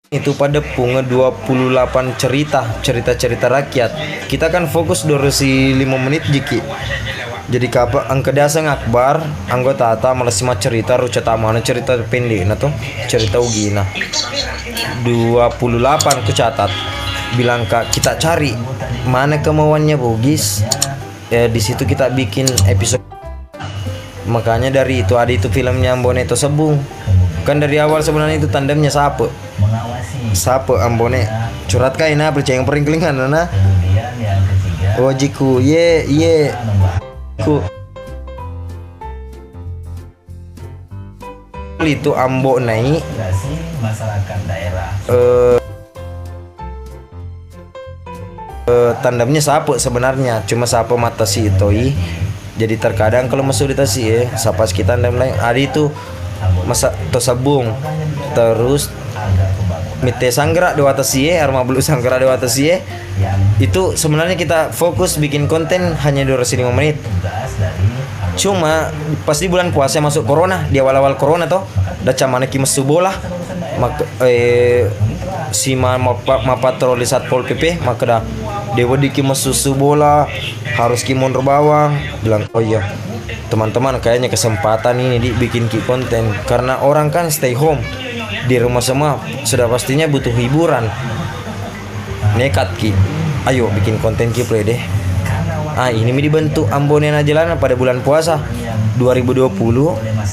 itu pada punge 28 cerita rakyat. Kita kan fokus durasi 5 menit jiki. Jadi kapa angka dasa ngakbar anggota ata malah sima cerita ruca tamana cerita pendek na tuh cerita ugina 28 ku catat. Bilang kak kita cari mana kemauannya Bugis, di situ kita bikin episode. Makanya dari itu ada itu filmnya Ambone itu Sebung. Kan dari awal sebenarnya itu tandemnya Sape Ambone curhat kaina percaya yang peringkelingan nana wajiku ye ku itu Ambo naik masyarakat daerah tandemnya Sape sebenarnya cuma Sape mata si itoi. Jadi terkadang kalau masuk di tasi sapas kita tandem lain ada itu masa to Sabung terus Mite Sanggra dewata sie Arma Bulu Sanggra dewata sie itu sebenarnya kita fokus bikin konten hanya durasi 5 menit. Cuma pas di bulan puasa masuk corona, di awal-awal corona toh da camane ki mesu bola si patroli Satpol PP maka dah dewa diki mesu bola harus ki mundur bawang bilang oh iya teman-teman kayaknya kesempatan ini dibikin ki konten karena orang kan stay home di rumah semua sudah pastinya butuh hiburan. Nekat ki ayo bikin konten ki play deh. Ini dibentuk Ambone na Jalanan pada bulan puasa 2020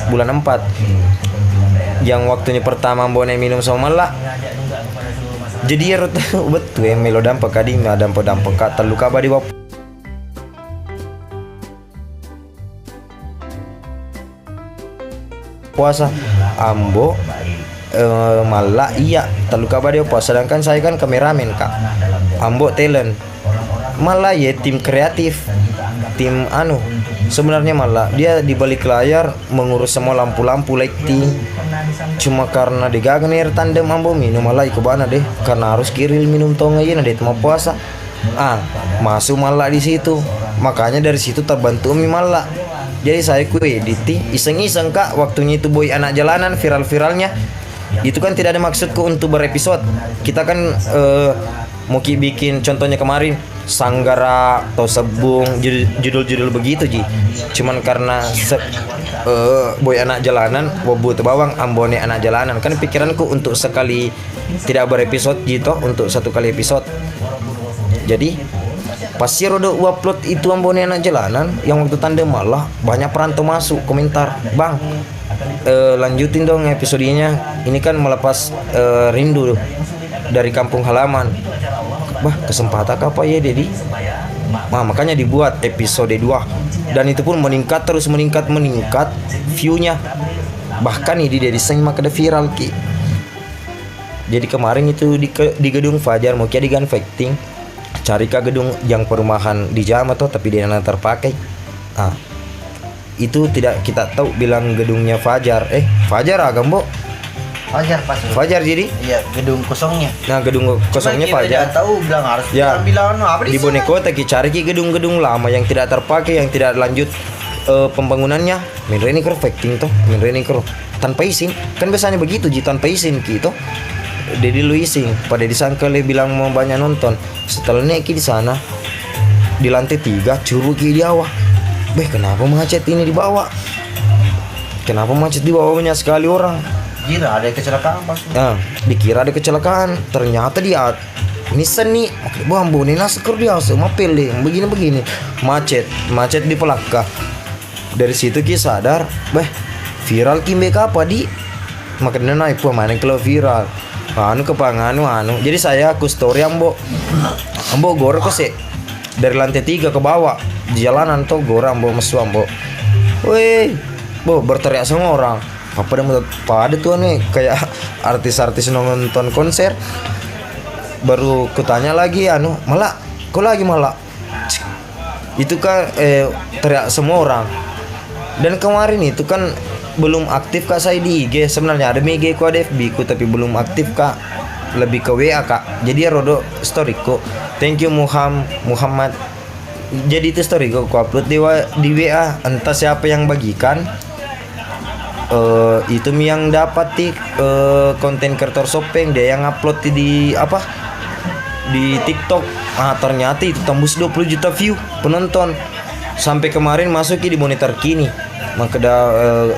bulan 4 yang waktunya pertama Ambone minum sama malak. Jadi ya betul melo dampak kadi dampak ka telu ka di puasa Ambo malah iya telu ka di puasa sedangkan saya kan kameramen kak Ambo talent malah ya tim kreatif tim sebenarnya malah dia di balik layar mengurus semua lampu-lampu lighting cuma karena digagan air tandem Ambo minum malah ikubana deh karena harus kiril minum tonga iya deh tema puasa masuk malah di situ makanya dari situ terbantu mi malah jadi saya editi iseng-iseng kak waktunya itu boy anak jalanan viral-viralnya itu kan tidak ada maksudku untuk berepisode kita kan mau bikin contohnya kemarin Sanggara atau Sebung judul-judul begitu ji cuman karena boy anak jalanan wobut bawang Ambone anak jalanan kan pikiranku untuk sekali tidak berepisode gitu untuk satu kali episode. Jadi pasti rodo upload itu Ambone anak jalanan yang waktu tandem malah banyak perantau masuk komentar bang lanjutin dong episodenya ini kan melepas rindu dari kampung halaman. Bah kesempatan apa ya Dedi? Makanya dibuat episode 2 dan itu pun meningkat terus meningkat view-nya. Bahkan ini dari seng maka ada viral ki. Jadi kemarin itu di gedung Fajar mau di gunfighting cari ke gedung yang perumahan di jam atau tapi dia terpakai. Itu tidak kita tahu bilang gedungnya Fajar. Fajar agam Bo. Fajar jadi? Iya, gedung kosongnya. Nah, gedung kosongnya Fajar. Tahu bilang harus ya, bilang apa di Boneko tadi cari gedung-gedung lama yang tidak terpakai, yang tidak lanjut pembangunannya. Min reni perfecting toh, min reni tanpa izin. Kan biasanya begitu ji tanpa izin gitu. Dedi lu izin, pada disangka le bilang mau banyak nonton. Setelah naik di sana di lantai 3 curu ki di bawah. Kenapa macet ini di bawah? Kenapa macet di bawah banyak sekali orang? Kira ada kecelakaan pas. Dikira ada kecelakaan, ternyata dia ini seni. Ambone naskar dia semua pilih begini macet di pelaka. Dari situ ki sadar, viral kimbe apa di makanya naik pemain kalau viral. Jadi saya aku story Ambo gor kok sih dari lantai 3 ke bawah di jalanan tuh gor Ambo mesu Ambo. Berteriak semua orang. Apa pada tuh nih kayak artis-artis nonton konser. Baru kutanya lagi malah kok lagi malah itu kan teriak semua orang. Dan kemarin itu kan belum aktif kak saya di IG sebenarnya ada IG ku ada FB ku tapi belum aktif kak lebih ke WA kak jadi rodo story ku thank you Muhammad jadi itu story ku upload di WA entah siapa yang bagikan itu yang dapat konten kreator Shopeng dia yang upload di apa di TikTok. Ternyata itu tembus 20 juta view penonton. Sampai kemarin masuk di monitor kini. Maka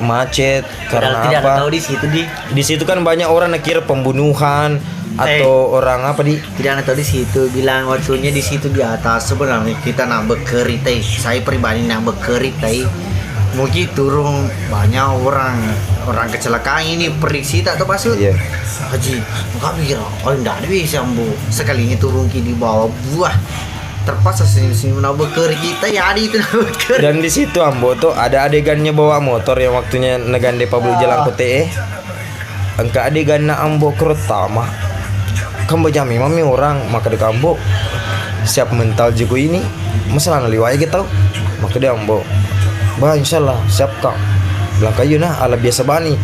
macet karena tidak apa? tahu di situ Di situ kan banyak orang kira pembunuhan atau orang apa tidak tahu di situ bilang waktunya di situ di atas sebenarnya kita nak bekerit saya pribadi nak bekerit mungkin turun banyak orang kecelakaan ini prediksi tak tahu pasut haji enggak bisa enggak bisa sekalinya turun di bawah buah terpaksa senyum-senyum nak bekerit kita ya ada itu nak bekerit. Dan di situ Ambo tuh ada adegannya bawa motor yang waktunya negande Pablo jalan kote engka adegan na Ambo kerutama kambo jami mami orang maka de kambo siap mental juga ini masalah liwai gitu maka dia Ambo bah insyaallah siap kak bilang kayu nah ala biasa bani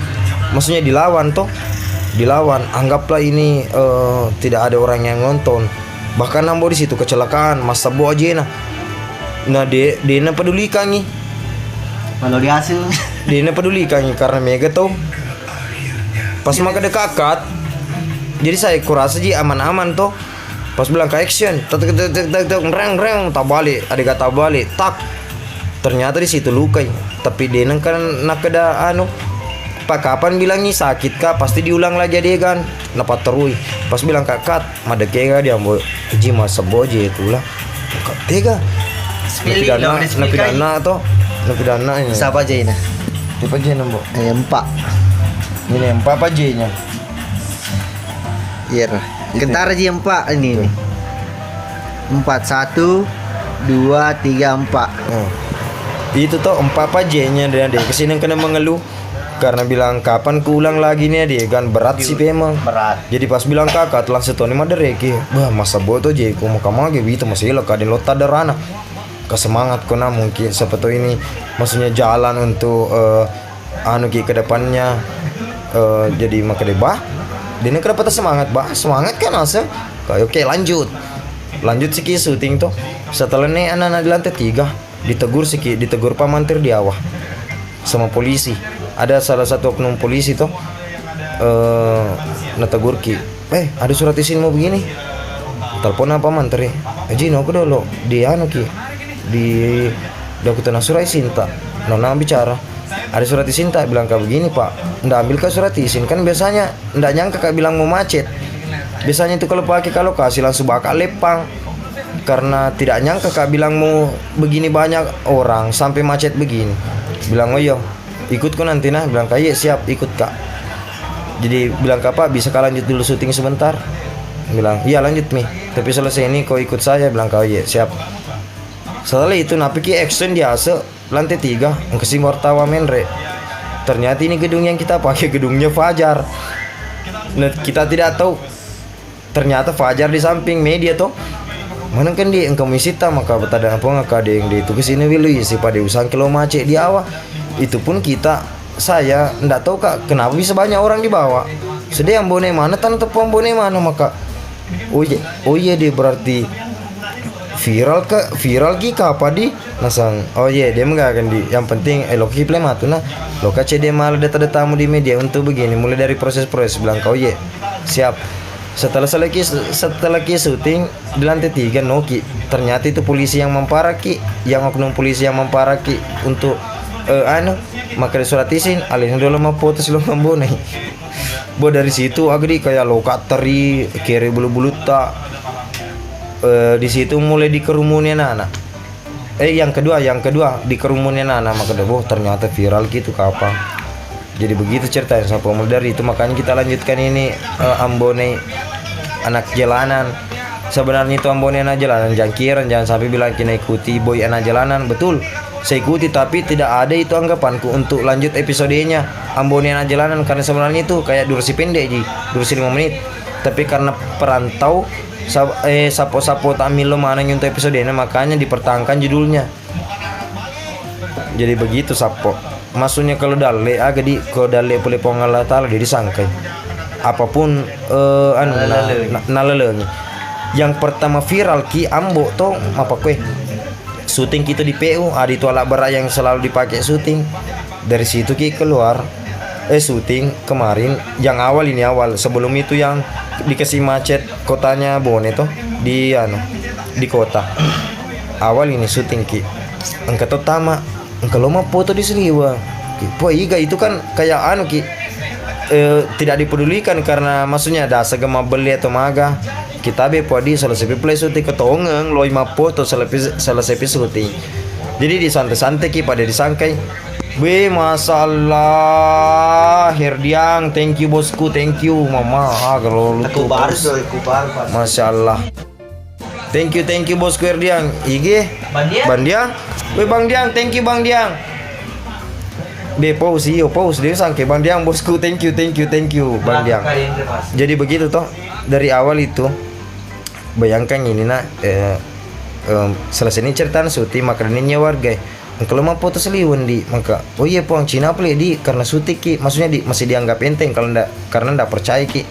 maksudnya dilawan anggaplah ini tidak ada orang yang nonton bahkan Ambo di situ kecelakaan masa bo aja nah dia pedulikan nih kalau dihasil dia pedulikan nih karena mega tuh pas maka dekat jadi saya kurasa sih aman-aman tuh pas bilang ke action reng tak balik ada kata balik tak ternyata di situ luka tapi dia kan nak ada pak kapan bilangnya sakit kah pasti diulang lagi dia kan napat terui pas bilang kakak mada kega dia mau ji masa boje itulah tega napidana ini siapa aja ini siapa aja nambo empat ini empat apa aja nya iya kentar aja empat ini 4 1 2 3 4 itu tuh 4 apa aja nya dia kesini kena mengeluh karena bilang kapan kuulang lagi nih dia kan berat sih memang berat jadi pas bilang kakak telah setoni mah dereki bah masa boto je ku mau kamu gitu masih lo kadin lo tadarana kesemangat kena mungkin seperti ini maksudnya jalan untuk ke depannya jadi maka deh bah dia kenapa semangat kan asa kayak oke lanjut sih syuting tuh setelah nih anak-anak di lantai 3 ditegur pamantir di awal sama polisi ada salah satu oknum polisi tuh nategur ki ada surat izin mau begini telepon apa mantir izin aku dulu di ki di dokumen surat izin tak nona bicara ada surat izin tak bilang kayak begini pak ndak ambil ke surat izin kan biasanya ndak nyangka kak bilang mau macet biasanya itu kalau kasih langsung bakal lepang karena tidak nyangka kak bilang mau begini banyak orang sampai macet begini bilang oh iya ikut kok nanti nah bilang kayak siap ikut kak jadi bilang kak pak bisa kak lanjut dulu syuting sebentar bilang iya lanjut nih tapi selesai ini kau ikut saya bilang kak iya siap setelah itu napi ki action biasa lantai 3 kasih wartawan menre ternyata ini gedung yang kita pakai gedungnya Fajar nah, kita tidak tahu ternyata Fajar di samping media tuh mana kan di engkau misita maka betadang apa ngaka yang di itu kesini wilu sih pada usang kilo macet di awal itu pun saya ndak tahu kak kenapa bisa banyak orang dibawa sedih ambone mana tan tepung ambone mana maka oh iya dia berarti viral kika apa di nasang dia enggak akan di yang penting loki plema tuh nah loka cede mal data tamu di media untuk begini mulai dari proses bilang kau siap setelah syuting di lantai 3 Noki ternyata itu polisi yang memparaki yang oknum polisi yang memparaki untuk maka surat izin alih dulu mau foto lo ngambone dari situ agri kayak loka teri kiri bulu-bulu tak di situ mulai dikerumunin anak yang kedua di kerumunin anak maka ternyata viral gitu kapan jadi begitu ceritanya sampai mulai dari itu makanya kita lanjutkan ini Ambone anak jalanan sebenarnya itu Ambone anak jalanan jangkiran jangan sampai bilang kita ikuti boy anak jalanan betul saya ikuti tapi tidak ada itu anggapanku untuk lanjut episodenya Ambone anak jalanan karena sebenarnya itu kayak durasi pendek durasi 5 menit tapi karena perantau sapo-sapo tamil lo mana untuk episode ini makanya dipertahankan judulnya jadi begitu sapo maksudnya kalau dale kalau dale boleh pengala tala dia disangkai apapun naleleng yang pertama viral ki Ambo tuh apa kue syuting kita di PU ada itu alat berat yang selalu dipakai syuting dari situ ki keluar syuting kemarin yang awal sebelum itu yang dikasih macet kotanya Bone tuh di di kota. Awal ini syuting ki. Angka pertama, angka loma foto di Seliwa. Po iga itu kan kayak ki tidak dipedulikan karena maksudnya ada segala beli atau maga. Kita be podi selesai play syuting ketongeng loi ma foto selesai syuting. Jadi di santai-santai ki pada disangkai be masalah Herdiang, thank you bosku, thank you mama. Kalau lu tuh Masya Allah. Thank you bosku Herdiang. IG Bang Diang. Weh Bang Diang, thank you Bang Diang. Be pause dia sangke Bang Diang bosku, thank you Bang Diang. Jadi begitu toh dari awal itu. Bayangkan ini selesai ini cerita syuting makanannya warga. Kalau mau foto seliwan di maka oh iya puang Cina pula di karena syuting ki maksudnya masih dianggap enteng kalau karena ndak percaya ki.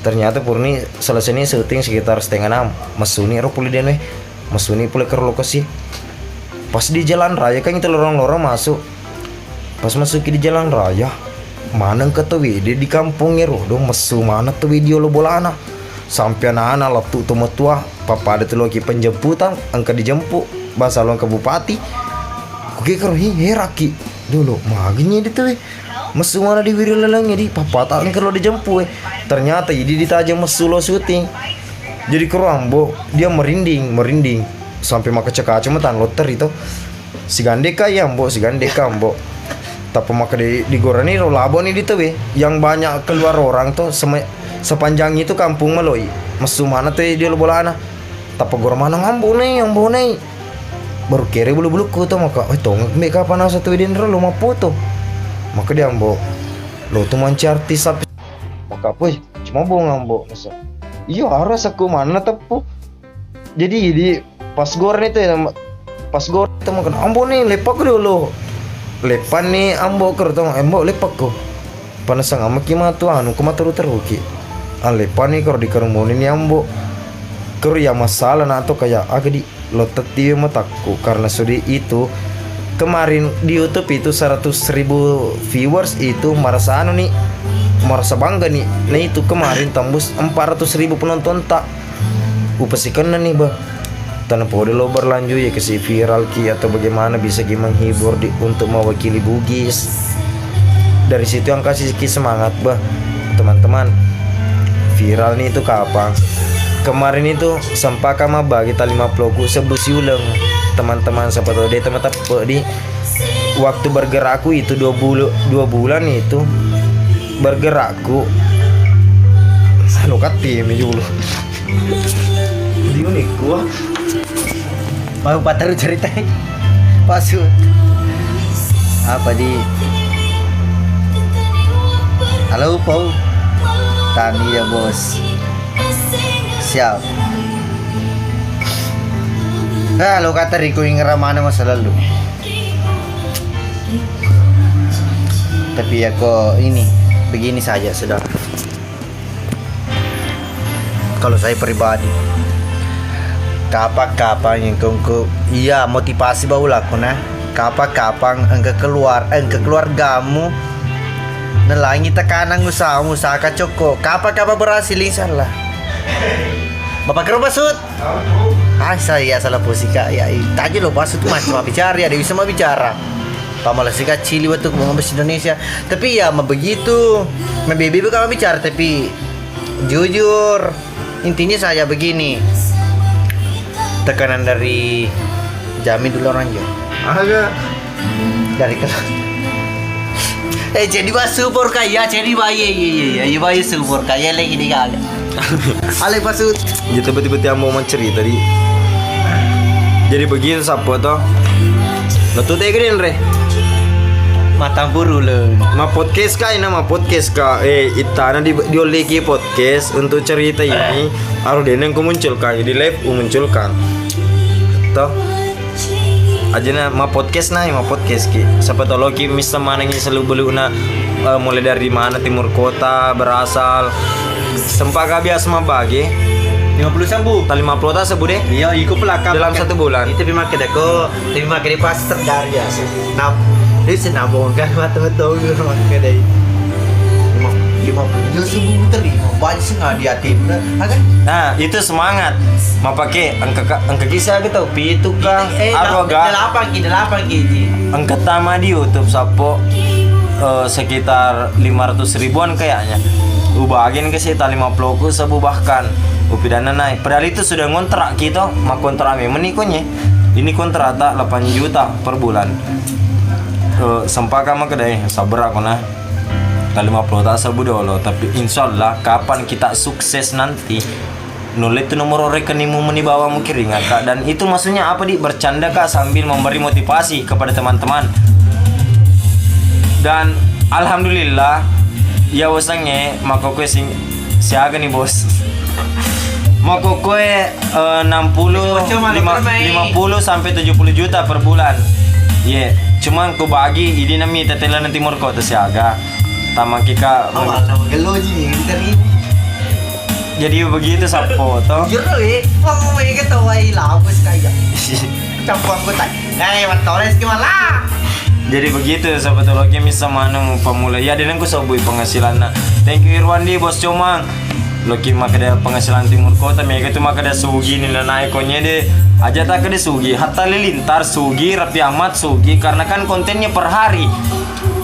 Ternyata purni selesai ini syuting sekitar 5:30 masuni ro pulih den masuni pulih ke lokasi. Pas di jalan raya kan kita lorong-lorong masuk. Pas masuk di jalan raya mana ke tuh di kampungnya ro dong mesu mana tuh video lo bola anak sampai anak-anak laptu tuh tua papa ada tuh lagi penjemputan angka dijemput bahasa lo ke bupati. Oke kalau heraki dulu maginya di tuh mesu mana di wirilelangnya di papa tak kalau dijemput ternyata jadi ditajam mesu lo syuting jadi kerambo dia merinding sampai maka kacamata loter itu si gandeka mbok tapi maka di gorani lo labo nih di tuh yang banyak keluar orang tuh sepanjang itu kampung Meloi mesu mana tuh dia lo bola anak tapi gor mana ngambo nih baru kere bulu-bulu ku tuh maka tong mbek kapan asa tuh den lo mau foto maka dia mbok lo tuh manci artis apa maka apa cuma bohong mbok masa iya harus aku mana tepu jadi pas gor nih tuh pas gor tuh makan ambo nih lepak dulu lepan nih ambo ker tuh ambo lepak ko panas sama kima tuh kuma terus ki lepan nih kalau di kerumon ini ambo ker ya masalah nah tuh kayak agak di lo teti mataku karena sudah itu kemarin di YouTube itu 100.000 viewers itu merasa merasa bangga nih. Nah itu kemarin tembus 400.000 penonton tak upasikan nih bah tanpa udah lo berlanjut ya ke si viral ki atau bagaimana bisa menghibur untuk mewakili Bugis. Dari situ yang kasih semangat bah teman-teman viral nih itu kapan kemarin itu sempaka mah bagi tali 50 ku sebusi ulang teman-teman siapa tahu deh teman-teman di waktu bergerakku itu 2 bulan itu bergerakku lo tim dulu di unik gua mau patar cerita pasut apa di halo Pau Tani ya bos siap. Lo kata Riko yang ngeramana masa lalu. Tapi ya kok ini begini saja saudara. Kalau saya pribadi, kapan yang kau iya motivasi bau laku nah. Kapan engke keluargamu nelangi tekanan usaha kacoko. Kapan berhasil insyaallah. Bapak kero basut. Saya salah posisi ya. Tadi lo basut macam bicara ya, dia bisa bicara. Pamalah sih kecil waktu ngomong bahasa Indonesia. Tapi ya begitu. Membebe kalau bicara tapi jujur intinya saya begini. Tekanan dari Jamin dulu orang jo. Agak dari kelas. Jadi basupor kaya jadi bayi supor kaya lagi di kagak. Ale pasut. Jadi tiba-tiba mau mencerita tadi. Jadi begitu siapa toh? Lo tuh tegerin re. Matang buru le. Podcast ka. Itana di oleki podcast untuk cerita ini. Aru deneng ku munculkan di live ku munculkan. Toh. Ajana podcast ki. Siapa tahu loki misa mana yang selalu beluna mulai dari mana timur kota berasal. Sempaka biasa mah bagi 50 sambu. Tali 50 tak sebu deh. Iya, ikut pelakam dalam 1 bulan. Itu pakai deko, tapi pakai di pasar dari ya. Nah, ini senabong kan mata-mata gitu pakai deh. panggil sembuh terima banyak sengaja di hati kan Nah, itu semangat. Mau pakai angka kisah gitu pitu kah? Aro agak delapan gitu angka tama di YouTube sapo sekitar 500 ribuan kayaknya. Ubahagin ke sekitar 50 ku sabu bahkan upidana naik. Padahal itu sudah ngontrak kita, mak kontrak memang nikonya. Ini kontrak tak 8 juta per bulan. Sempaka mah kedai sabar aku nah. Tak 50 tak sabu dulu, tapi insyaallah kapan kita sukses nanti nulis itu nomor rekeningmu menibawa mungkin kak, dan itu maksudnya apa di bercanda kak sambil memberi motivasi kepada teman-teman. Dan alhamdulillah ya bosnya mako kue siaga nih bos mako kue 50 sampai 70 juta per bulan. Cuman ku bagi ini nami tetelan timur kota siaga tamak kika geloji dari jadi begitu sapo toh. jero mau ketawa lawas kayak campur aku tak mantores gimana. Jadi begitu sebetulnya bisa mana pemula ya dan aku sobui penghasilan. Thank you Irwandi bos Comang. Loki makada penghasilan timur kota mega itu makada sugi nilai naik konya deh aja tak kade sugi hatta lilintar sugi Rapi Ahmad sugi karena kan kontennya per hari.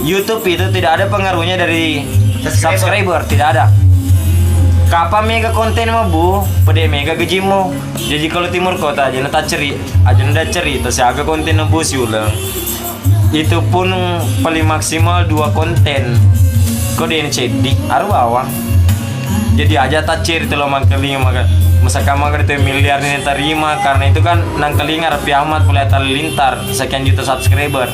YouTube itu tidak ada pengaruhnya dari subscriber tidak ada. Kapan mega konten mah bu, pede mega gajimu. Jadi kalau timur kota aja nata ceri, terus agak konten nebus ulang. Itu pun paling maksimal 2 konten. Kode yang cedik, aru bawah. Jadi aja tak ceri telo mangkeling maka masakan maka itu miliar ini terima karena itu kan nangkeling Rapi Ahmad mulai terlintar sekian juta subscriber.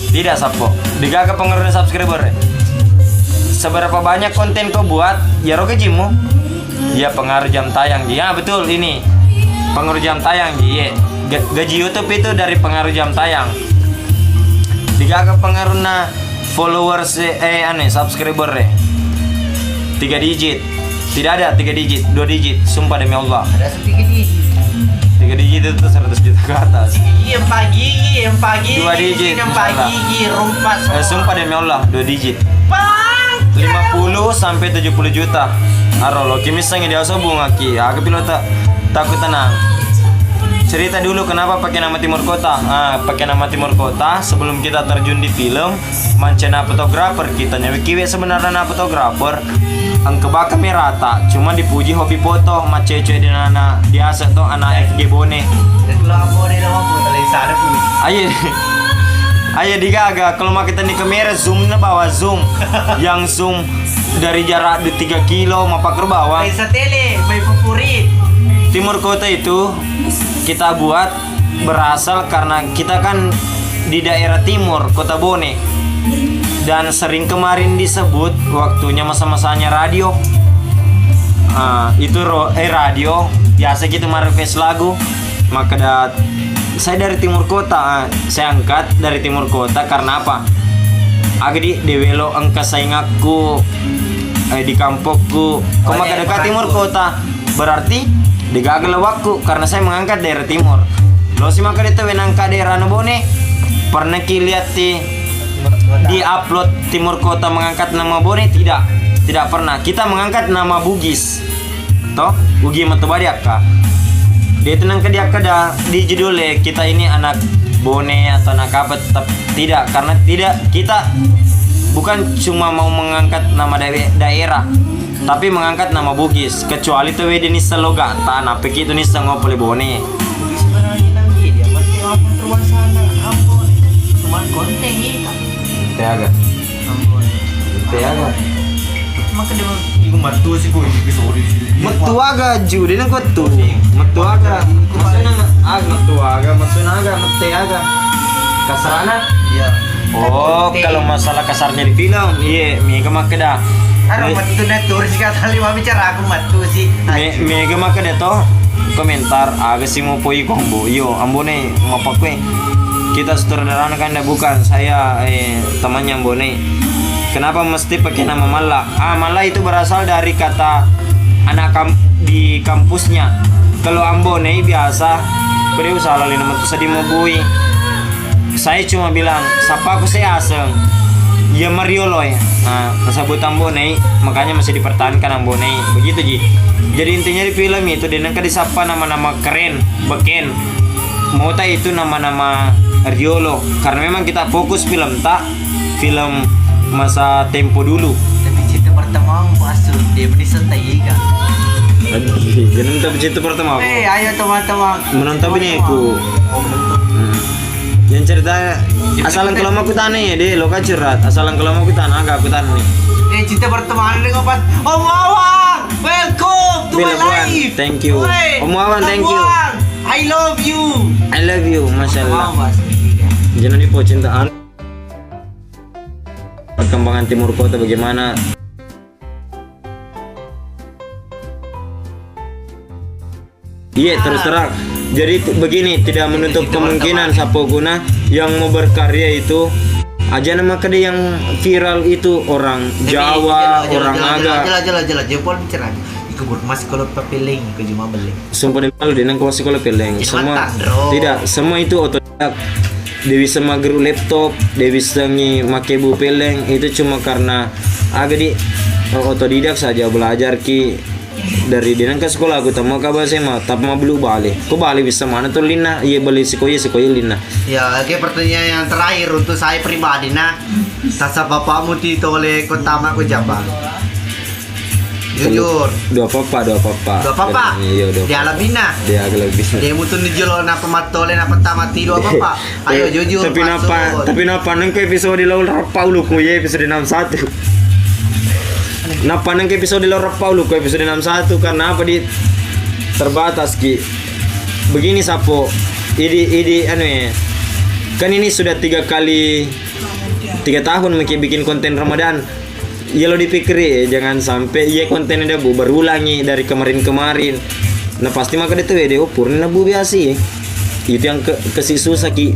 Tidak sapo, digaga pengaruhnya subscriber. Seberapa banyak konten kau buat, ya roh gajimu. Ya pengaruh jam tayang dia betul ini. Pengaruh jam tayang dia. Gaji YouTube itu dari pengaruh jam tayang. Digaga pengaruhna followers subscriber 3 digit. Tidak ada 3 digit, 2 digit. Sumpah demi Allah. Ada 3 digit. 3 digit itu 100 juta ke atas. Yang pagi 2 digit. yang pagi rompas. Sumpah demi Allah 2 digit. 50 sampai 70 juta. Aro lo kimi sange dia bunga ki. Aku pilota takut tenang. Cerita dulu kenapa pakai nama Timur Kota. Pakai nama Timur Kota sebelum kita terjun di film mancena fotografer kita nyawa kiwe sebenarnya na fotografer. Angke baka merata, cuma dipuji hobi foto sama cewek dan anak biasa tuh anak FG Bone. Dan kalau abone nama pun dari sana pun. Ayo digaga kalau mau kita di kamera zoomnya bawa zoom yang zoom dari jarak 3 kilo mapak ke bawah. Bisa tele, main favorit. Timur Kota itu kita buat berasal karena kita kan di daerah timur Kota Bone dan sering kemarin disebut waktunya masa-masanya radio. Itu radio biasa kita merequest lagu maka saya dari Timur Kota, saya angkat dari Timur Kota karena apa? Agak di dewelo angka saingaku di kampungku, koma dekat Timur Kota, berarti digagal waktu karena saya mengangkat daerah Timur. Lo sih maka itu menangkat daerah Bone, pernah lihat di upload Timur Kota mengangkat nama Bone tidak pernah. Kita mengangkat nama Bugis, toh Bugi Matubadiaka. Dia tenang ke dia kada di judulnya kita ini anak Bone atau anak apa tetap tidak karena tidak kita bukan cuma mau mengangkat nama daerah tapi mengangkat nama Bugis kecuali tuh Denis Seloga tanah peki itu nih ngopole Bone Sebenarnya lagi dia pasti apa teruan sana ampun cuma konten ini kan. Teaga Maka dia iku matu sih kok iki sorry. Metuaga judi nang kotu. Metuaga. Maksudnya meteaga. Kasarana? Iya. Oh, kalau masalah kasarnya di film, iya, mega makeda. Matu na turis ka tali bicara aku matu sih. Mega makeda to komentar aga sih mau poi kombo. Yo, ambone ngapakwe. Kita sutradara kan bukan saya temannya Ambone. Kenapa mesti pakai nama Mala? Mala itu berasal dari kata anak di kampusnya. Kalau Ambone biasa beri usaha lalu nama tu sedih mau bui. Saya cuma bilang, siapa aku saya aseng. ya Mariolo ya. Nah, nasabut Ambo nih, makanya masih dipertahankan Ambo nih. Begitu Ji. Jadi intinya di film itu dia nangka disapa nama-nama keren, beken. Mau tak itu nama-nama Riolo karena memang kita fokus film tak film masa tempo dulu. Tapi cinta pertama masuk dia bisa tayiga. Jangan minta cinta pertama. Ayo teman-teman. Menonton ini aku. Yang cerita asalan kalau mau kutan nih, deh lo kan curhat. Asalan kalau mau kutan agak kutan nih. Cinta pertama ini ngopat. Om Wawan, welcome to my life. Thank you. Om Wawan, thank you. I love you. I love you, masya Allah. Jangan dipo cintaan. Perkembangan Timur Kota bagaimana? Iya terus terang. Jadi begini, tidak menutup kemungkinan Sapo Guna yang mau berkarya itu aja nama kade yang viral itu orang Jawa, orang Aga. Jelas. Jempol bicara. Iku masih kalau papiling, iku cuma beli. Sumpah di malu dengan kalau sekolah peleng. Semua tidak, semua itu otodidak. Dewi sama guru laptop, Dewi sengi make bu peleng itu cuma karena agak di otodidak saja belajar ki dari dinan ke sekolah aku tamu kabar SMA tapi mau belum balik. Kau balik bisa mana tuh Lina? Iya beli sekolah Lina. Ya, oke pertanyaan yang terakhir untuk saya pribadi nah, tasa bapakmu ditoleh kota aku Jabar. Jujur. Dua papa. Iya, dua. Dia alabina. Dia lebih. Dia mutun di jolo napa matole napa tamati dua papa. Ayo jujur. Tapi napa nang ke episode laul rapau lu ku ya episode 61. Napa nang ke episode laul rapau lu ku episode 61 karena apa di terbatas ki. Begini Sapo. Ini anu ya. Kan ini sudah 3 tahun bikin konten Ramadan. Ya lo dipikir ya, jangan sampai ya kontennya bu berulangi dari kemarin. Nah pasti maka itu video purna bu biasa ya. Itu yang kasih susah ki.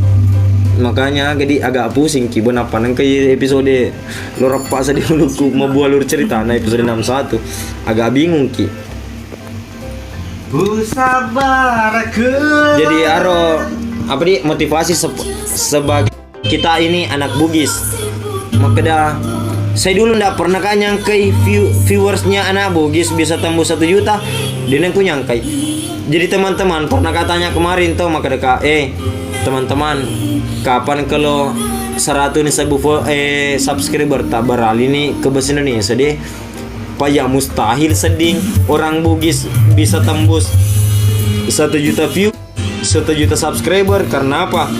Makanya jadi agak pusing ki. Bon apa nang kayak episode lo repas saja dulu mau buat lur cerita nah episode 61 agak bingung ki. Bu sabar ke. Jadi aro apa di motivasi sebagai kita ini anak Bugis. Maka dah saya dulu ndak pernah kan nyangkai viewersnya anak Bugis bisa tembus 1 juta. Dia nengku nyangkai. Jadi teman-teman pernah katanya kemarin tuh maka deka teman-teman kapan kalau 100.000 subscriber tak beralih nih ke bahasa Indonesia deh. Payah mustahil seding orang Bugis bisa tembus 1 juta view, 1 juta subscriber karena apa?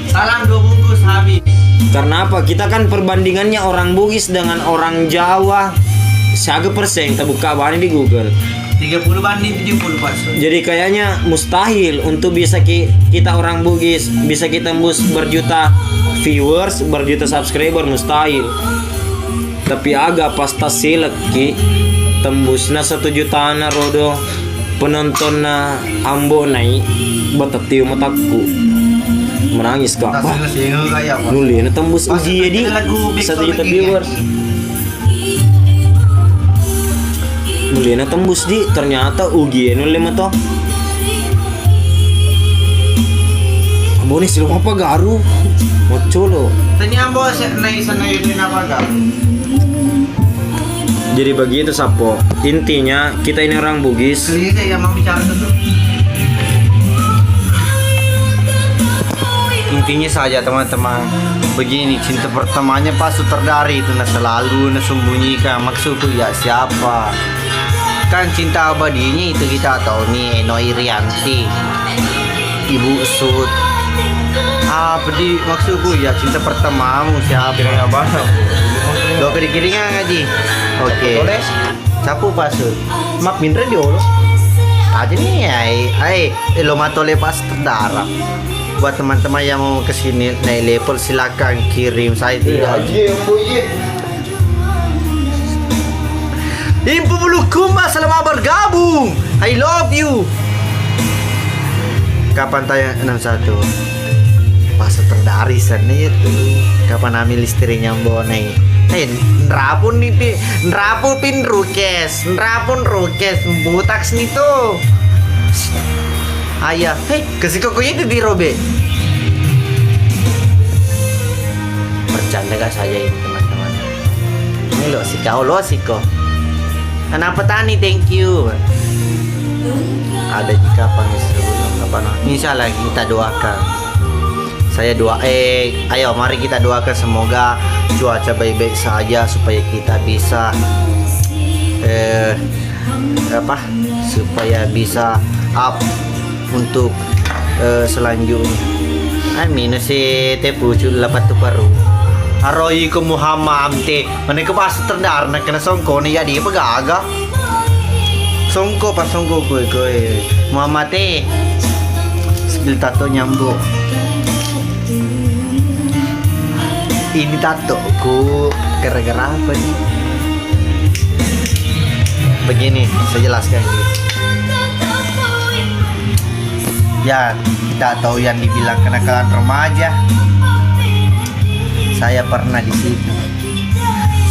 Salam 2 bungkus habis. Karena apa? Kita kan perbandingannya orang Bugis dengan orang Jawa 100% kita buka bani di Google 30 banding 70%. Jadi kayaknya mustahil untuk bisa kita orang Bugis bisa kita tembus berjuta viewers, berjuta subscriber mustahil. Tapi agak pasta silek ki tembusna 1 juta na rodo penonton na Ambo naik batatiu mataku. Menangis kak apa? Nuli na tembus uji ya di 1 juta viewers. Nuli na tembus di ternyata uji nuli mah toh. Ambo nih silu apa garu? Mocolo. Tanya Ambo naik sana ini apa garu? Jadi begitu Sapo. Intinya kita ini orang Bugis. Kelihatan ya mau bicara dulu. Intinya saja teman-teman begini cinta pertamanya pas sutradara itu selalu sembunyikan maksudku ya siapa kan cinta abadinya itu kita tahu nih Eno Irianti Ibu Sud apa di maksudku ya cinta pertamamu siapa Kira apa? lo kiri-kirinya ngaji oke sapu pasut mak minre di olo aja nih lo matole pas sutradara. Buat teman-teman yang mau kesini naik level silakan kirim saya tidak. Impu bulu kumbas selamat bergabung. I love you. Kapan tayang 61? Pas terdari sana itu. Kapan ambil istrinya bonai? Nrapun nih, nrapun pin rukes, butaks nih tuh. Ayah, kasih kokonya itu dirobe. Bercanda gak saja ini teman-teman. Ini lo siko. Kenapa tani? Thank you. Ada jika misalnya kita doakan. Saya ayo mari kita doakan semoga cuaca baik-baik saja supaya kita bisa supaya bisa up untuk selanjutnya. Amin si tepu lapat tu paru. Aroi ke Muhammad amte. Mana ke pas terdar nak kena songko ni jadi pegaga. Songko pas songko gue Muhammad teh. Sebil tato nyambung. Ini tato ku gara-gara apa nih? Begini, saya jelaskan dulu. Ya, kita tahu yang dibilang kenakalan remaja. Saya pernah di situ.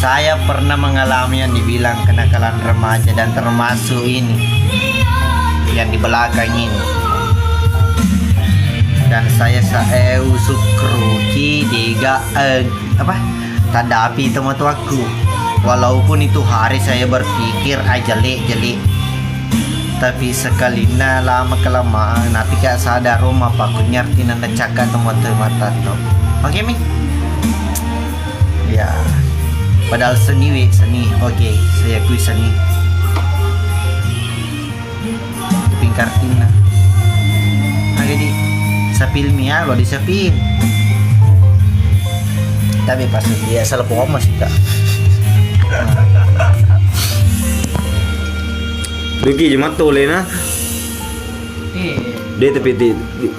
Saya pernah mengalami yang dibilang kenakalan remaja dan termasuk ini yang di belakang ini. Dan saya usuk kruki diga tadapi teman tuaku. Walaupun itu hari saya berpikir jelek. Tapi sekalinya lama kelamaan nanti gak sadar rumah pak aku nyarti nanda cakap teman-teman tato. Oke mi? Ya. Padahal seni. Oke, saya akui seni. Pingkar tina. Jadi sapilmi ya lo disapil. Tapi pas dia salah pohon masih tak. Duki jemat tu lena. Dia tapi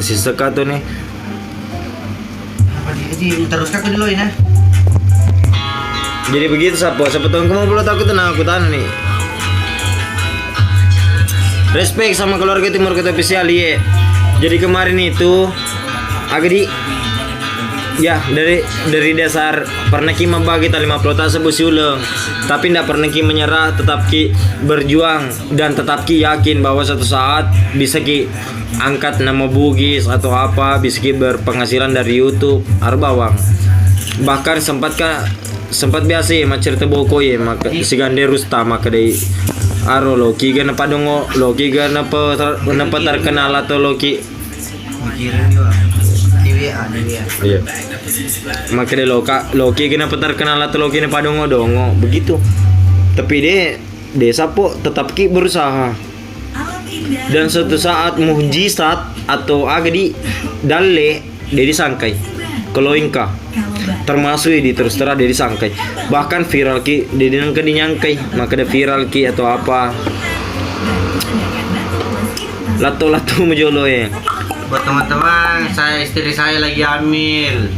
si sekato nih. Apa dia teruskan ke dulu ini? Jadi begitu siapa tahun kamu belum takut tenang aku tanya nih. Respect sama keluarga Timur Kota Spesial ya. Jadi kemarin itu agak dari dasar pernah ki membagi tali 50 tak sebusi ulang, tapi tidak pernah ki menyerah, tetap ki berjuang dan tetap ki yakin bahwa suatu saat bisa ki angkat nama bugis atau apa, bisa ki berpenghasilan dari YouTube arbawang. Bahkan sempat biasa ya cerita boko ya maka si Gande Rustam maka dari aro loki gana padongo loki gana terkenal atau loki mikirin juga dia. Iya. Maka dia loki kena terkenal atau loki na padongo dongo begitu. Tapi dia sapo tetap ki berusaha. Dan suatu saat mujizat atau agadi dalle dia disangkai. Kalau ingka termasuk di terus terang dia disangkai. Bahkan viral ki dia dinyangkai, maka dia viral ki atau apa. Lato mujolo ya. Buat teman-teman, istri saya lagi hamil.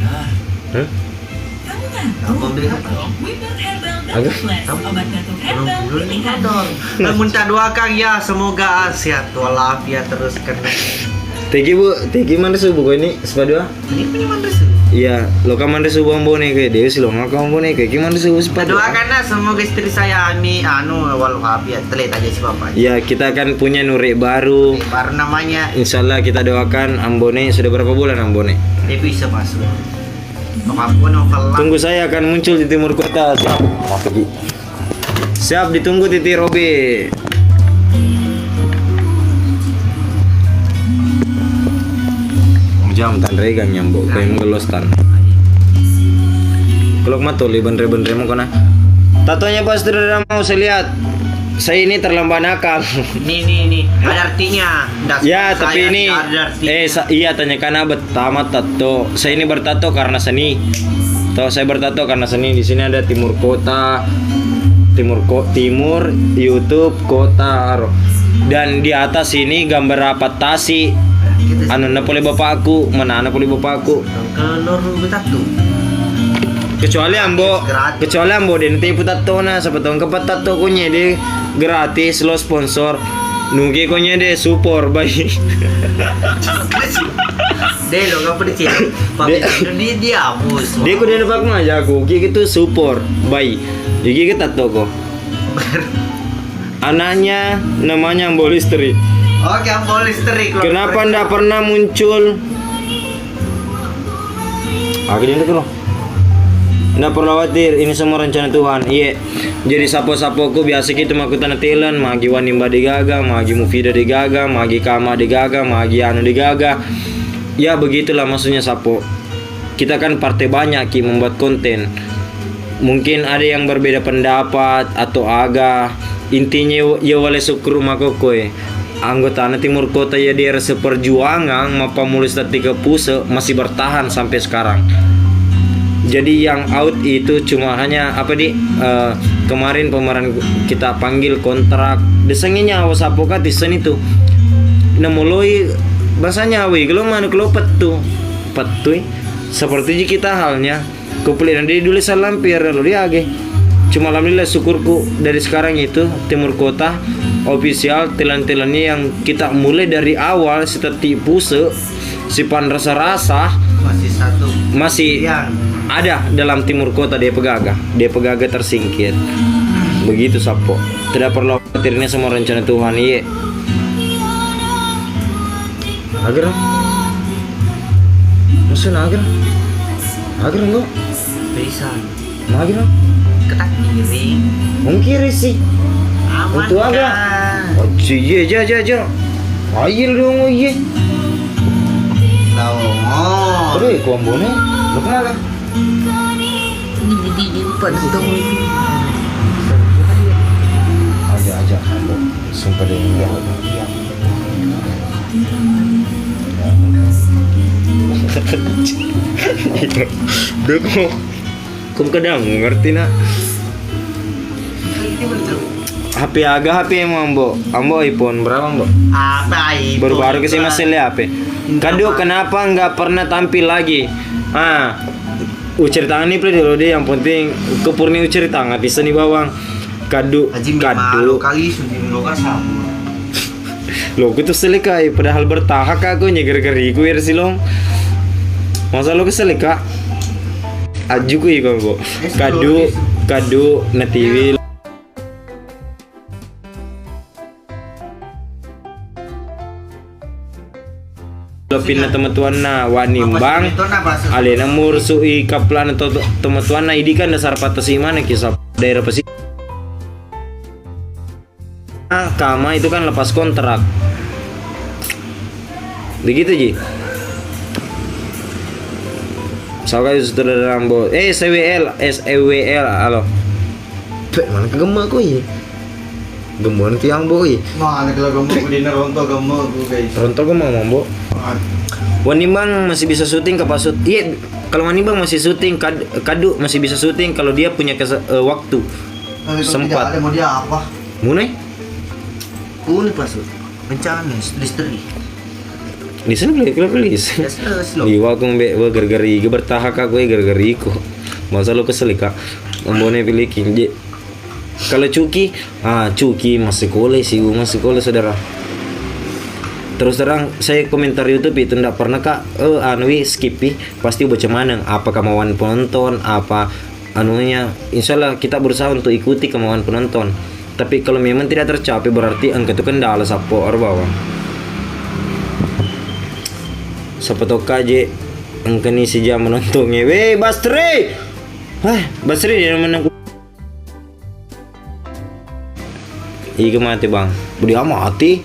Minta doakan ya, semoga sehat walafiat terus kena. Tegi mana subuh ini sepadua? Ini punya mana subuh? Iya, lo kaman subuh ambone kayak dia sih lo ngakak ambone kayak gimana subuh sepadua? Doakan lah semoga istri saya hamil walafiat telit aja sih bapak. Iya, kita akan punya nuri baru. Baru namanya. Insyaallah kita doakan ambone sudah berapa bulan ambone? Dia bisa masuk. Tunggu saya akan muncul di timur kota. Siap ditunggu Titi Robi. Jam tan regang nyambo kayak ngelos tan. Kalau mato bener mau kena. Tatonya pasti udah mau saya lihat. Saya ini terlambat nakal. Nih, ada artinya. Ya, tapi ini iya tanyakan apa tamat tato. Saya ini bertato karena seni. Saya bertato karena seni. Di sini ada timur kota, timur YouTube kota. Dan di atas ini gambar apa tasi. Anu napoli bapakku, mana napoli bapakku. Kalau bertato. Kecuali ambo den tipu tato na sapatong kapat tato ko nya de gratis lo sponsor nugi ko nya de support bayi de lo ngapa dicil dia hapus de ko de pak ma jago ki gitu support bayi jadi kita tato ko anaknya namanya Ambo Listrik. Oke, Ambo Listrik. Kenapa ndak pernah muncul? Agak ini tuh loh. Nggak perlu khawatir, ini semua rencana Tuhan. Iya. Jadi sapo-sapoku biasa gitu maku tanah Thailand, magi Wanimba digaga, magi Mufida digaga, magi Kama digaga, magi Anu digaga. Ya begitulah maksudnya sapo. Kita kan partai banyak Ki membuat konten. Mungkin ada yang berbeda pendapat atau agak. Intinya ya wale syukur makokoy. Anggota Timur Kota ya daerah seperjuangan mapa mulus tiga puse masih bertahan sampai sekarang. Jadi yang out itu cuma hanya kemarin pemeran kita panggil kontrak desangnya awas apokat disen itu namoloi bahasanya awi kalau mana kalau petu seperti kita halnya kupeliran dia dulu salampir lalu dia age cuma alhamdulillah syukurku dari sekarang itu Timur Kota official telan-telannya yang kita mulai dari awal seperti puse sipan rasa-rasa masih ada dalam Timur Kota dia pegaga tersingkir begitu sapo tidak perlu khawatirnya semua rencana Tuhan iya agar maksudnya agar enggak bisa agar ketak kiri mungkin sih aman itu agar oh iya ayo dong iya tahu aduh kombone lu kenapa di padang aja sumpah deh enggak Deko kum kadang ngerti nak HP ambo iPhone berapa ambo apa itu baru kesini masih lihat HP kado kenapa nggak pernah tampil lagi ucir tangan nih dulu deh yang penting kepurni ucir tangan di sini bawang kado kali sudah melokas sama lo gue tuh selikai padahal bertahak aku nyeger-ger iku ya sih long masa lo keselika aju ku iku kok kado na TV pinna teman-tuan na Wanimbang alena mursui kaplan atau teman-tuan na ini kan dasar patah sih mana kisah daerah pesi Kama itu kan lepas kontrak begitu Ji soalnya saudara Rambo SEWL halo mana kegemak ku ya gemuan tiang boy mana kalau gemuk di rontok gemuk guys rontok gemuk mambo Wanimbang masih bisa syuting ke pasut iya kalau Wanimbang masih syuting kadu masih bisa syuting kalau dia punya waktu sempat mau dia apa munai ini pasut bencana listrik di sini gelis iya aku mbak gara-gara bertahak aku gara-gara iku masa lo kesel kak membone pilih kinje kalau Cuki masih kolej saudara terus terang saya komentar YouTube itu ndak pernah kak skipi pasti baca mana apa kemauan penonton apa anunya insyaallah kita berusaha untuk ikuti kemauan penonton tapi kalau memang tidak tercapai berarti angka itu kendala sapo bawah siapa tau kaje angka ni si jam menontonnya Basri dia menang iya mati bang budi mati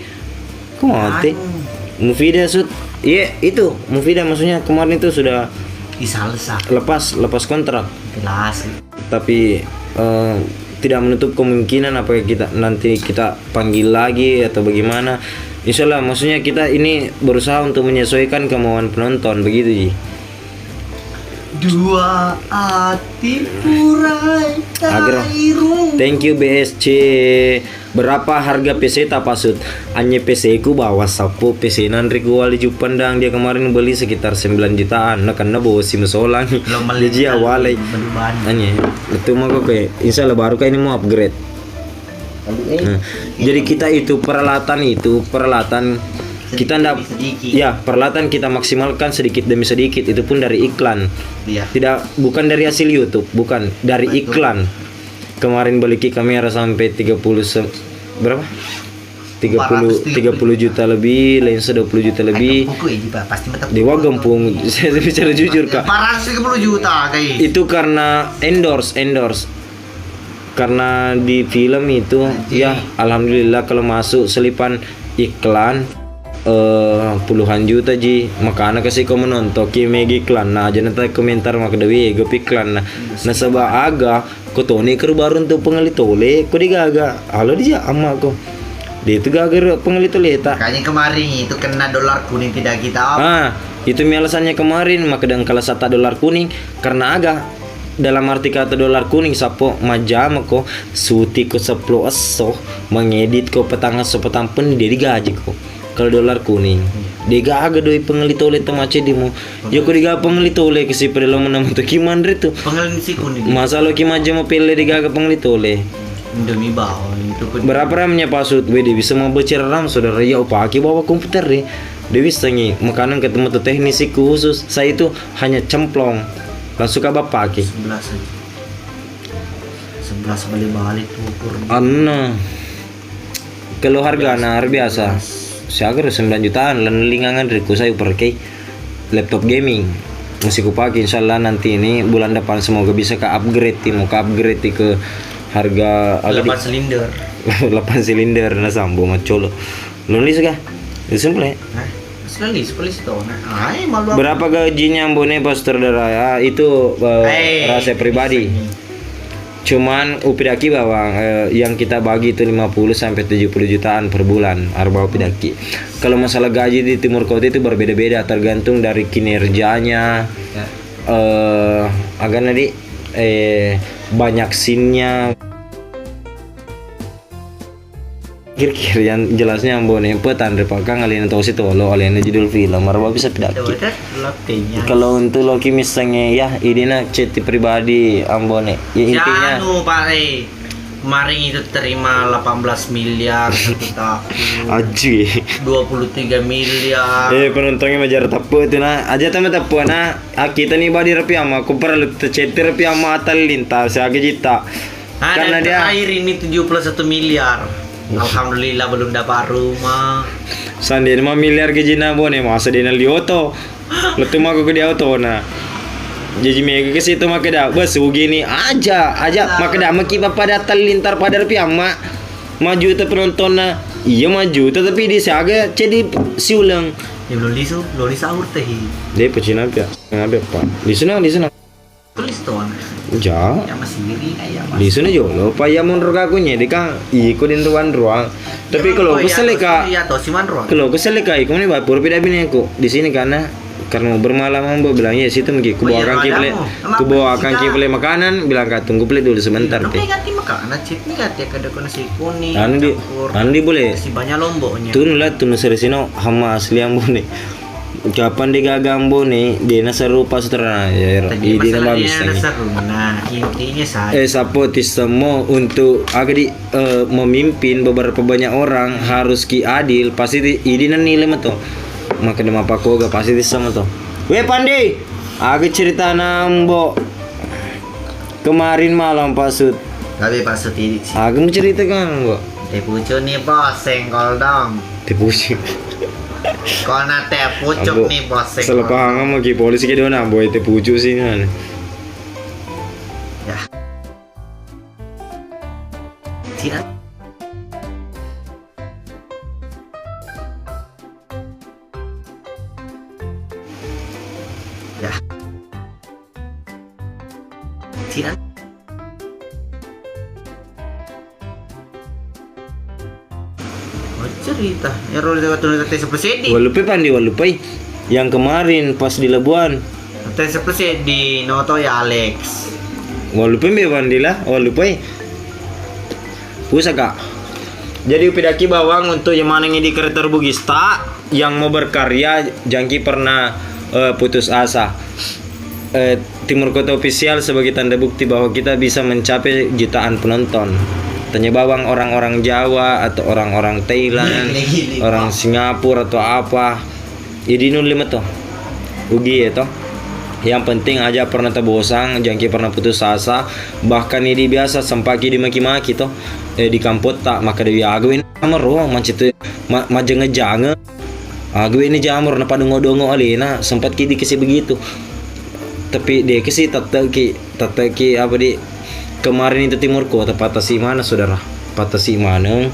Mufida iya itu Mufida maksudnya kemarin itu sudah lepas kontrak jelas tapi tidak menutup kemungkinan apakah nanti kita panggil lagi atau bagaimana insyaallah maksudnya kita ini berusaha untuk menyesuaikan kemauan penonton begitu Ji dua hati purai thank you BSC berapa harga PC tak pasut hanya PC ku bawa sapu PC nanri ku wali Jupandang dia kemarin beli sekitar 9 jutaan nah karena bawa SIM solang jadi awalnya hanya itu mah kok insyaallah baru kayak ini mau upgrade jadi kita itu peralatan kita peralatan kita maksimalkan sedikit demi sedikit itu pun dari iklan bukan dari hasil YouTube bukan dari iklan kemarin beli kamera sampai 30 berapa 30 juta lebih, lensa 20 juta lebih. Pasti mata Dewa gempung. Saya bicara jujur kak. 430 juta guys. Itu karena endorse. Karena di film itu ya alhamdulillah kalau masuk selipan iklan puluhan juta ji, makanya kasih kau menonton megi iklan nah aja nanti komentar maka dewi ego iklan nah sebab aga kau toni ker baru untuk pengelitole kau digaga halo dia ama kau dia itu gagal pengelitole tak Kayaknya kemarin itu kena dolar kuning tidak kita itu alasannya kemarin maka dan kalau satu dolar kuning karena aga dalam arti kata dolar kuning sapo majam ko suti ko seplo aso mengedit ko petang pen dia digaji ko kalau dolar kuning dia gaga doi pengelitole temace dimu ya ko diga pengelitole kasi pedelo menam to kimandre tu pengelit si kuning masalah kimaja mau pele digaga pengelitole demi bawah itu pun berapa ramnya pasut wede bisa mau bicara ram saudara ya upaki bawa komputer deh dia bisa ngi makanan ketemu tuh teknisi khusus saya itu hanya cemplong langsung ke bapak ki 11 balik ukur kalau harga biasa saya agar 9 jutaan dan lingangan riku saya pergi laptop gaming masih kupake insyaallah nanti ini bulan depan semoga bisa ke upgrade ke harga 8 silinder 8 silinder na sambo macolo nulis kah itu simple sekali itu malu berapa gajinya ambone pastor darah itu rahasia pribadi cuman upidaki bawang yang kita bagi itu 50 sampai 70 jutaan per bulan arba upidaki kalau masalah gaji di Timur Kota itu berbeda-beda tergantung dari kinerjanya agar nanti banyak scene-nya kira-kira yang jelasnya ambone petan repaka ngalian tahu situ lo alian judul film arba bisa pidaki kalau untuk Loki misalnya ya idenya chat pribadi ambone ya intinya Pak kemarin itu terima 18 miliar satu tahun aji 23 miliar penontonnya majar tapu itu nah aja teman tapu nah kita nih badi rapi ama aku perlu chat rapi ama atal lintas saya jita karena dia air ini 71 miliar alhamdulillah belum dapat rumah sandi 5 miliar gaji nabone masa dia lioto letu mah ke dia auto na jadi mega ke situ maka dah bos begini aja maka dah maki bapak datal lintar pada rapi ama maju te penonton na iya maju tetapi dia saga jadi siulang ya belum sahur teh dia pecina apa di sana tulis tuh ja ya masih diri kayak di sana jo lo payah mundur kakunya di kang iko din ruang tapi kalau kesel ka kalau kesel ka iko ni ba pur pida bini aku di sini karena mau bermalam ambo bilang ya situ mungkin ku bawakan kiple makanan bilang ka tunggu play dulu sebentar teh ganti makanan cip ni ganti kada nasi kuning andi boleh si banyak lomboknya tun seresino hama asli ambo ni kapan digagambo nih dia seru pas terana ya ini bagus nah intinya saya support semua untuk agar memimpin beberapa banyak orang harus ki adil pasti ini nilai mato maka dem apa ko ga pasti sama to we pandi agak cerita nambo kemarin malam pasut tapi pasut ini sih agak mau cerita kan bo pucuk nih bos senggol dong pucuk kau nate pucuk nih bos senggol selepas ngomong ki polisi ke dona boy te pucuk sih kan ya tidak ya tidak cerita ya roll lewat tes presedi walupai yang kemarin pas di Labuan tes presedi noto ya Alex walupai be bandila walupai pusaka jadi upidaki bawang untuk yang mana di kreator Bugista yang mau berkarya jangki pernah putus asa Timur Kota Official sebagai tanda bukti bahwa kita bisa mencapai jutaan penonton. Tanya bawang orang-orang Jawa atau orang-orang Thailand, orang Singapura atau apa. Jadi nun lima tuh. Ugi ya toh. Yang penting aja pernah terbosang, jangki pernah putus asa, bahkan ini biasa sempaki dimaki-maki toh. Di kamput tak maka dia aguin. jamur macam tu majang-jange. Gue ini jamur na padongo-dongo alina sempat ki dikasih begitu. Tapi dia kasih tataki apa di kemarin itu timur kota patasi mana saudara? Patasi mana?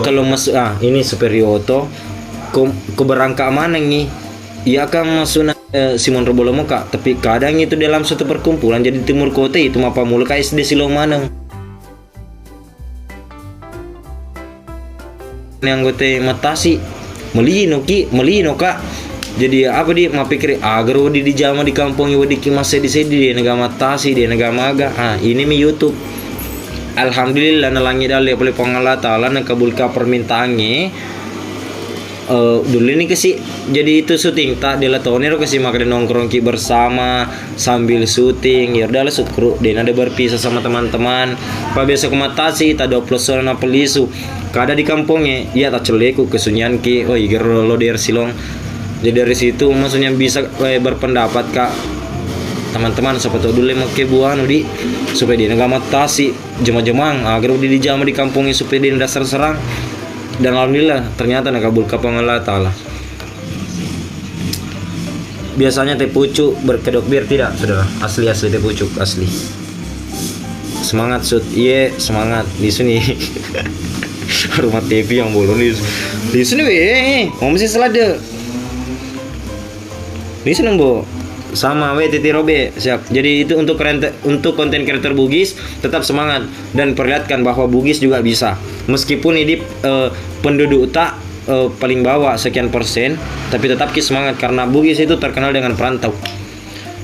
Kalau masuk ini Superioto ke berangka mana nih? Ia akan masuk Simon Robolomo kak. Tapi kadang itu dalam suatu perkumpulan jadi timur kota itu apa mulu kayak SD Silomana. Yang gue teh matasi melino kak. Jadi apa dia mau pikir agar wadi di jama di kampung wadi ki masih di sini dia negara matasi dia negara maga. Ini mi YouTube. Alhamdulillah nalangi dalih oleh pengalat Allah nak kabulkan permintaannya. Dulu ini kasih jadi itu syuting tak dia tonir kasih makan nongkrong ki bersama sambil syuting ya udah lah syukur dia ada berpisah sama teman-teman pak biasa kematasi tak 20 orang apa lisu kada di kampungnya ya tak celeku kesunyian ki iger lo dari silong jadi dari situ maksudnya bisa berpendapat kak teman-teman siapa tahu dulu mau kebuan di supaya dia nggak matasi jema-jemang agar di jama di kampungnya supaya dia dasar serang. Dan alhamdulillah ternyata nak kabulkan pengalat Allah. Biasanya teh pucuk berkedok bir tidak saudara, asli teh pucuk asli. Semangat sud, iya semangat di sini. Rumah TV yang bolong di sini mau mesti selada. Di sini bo sama Titi Robe siap. Jadi itu untuk konten kreator Bugis tetap semangat dan perlihatkan bahwa Bugis juga bisa. Meskipun ini penduduk tak paling bawah sekian persen, tapi tetap semangat karena Bugis itu terkenal dengan perantau.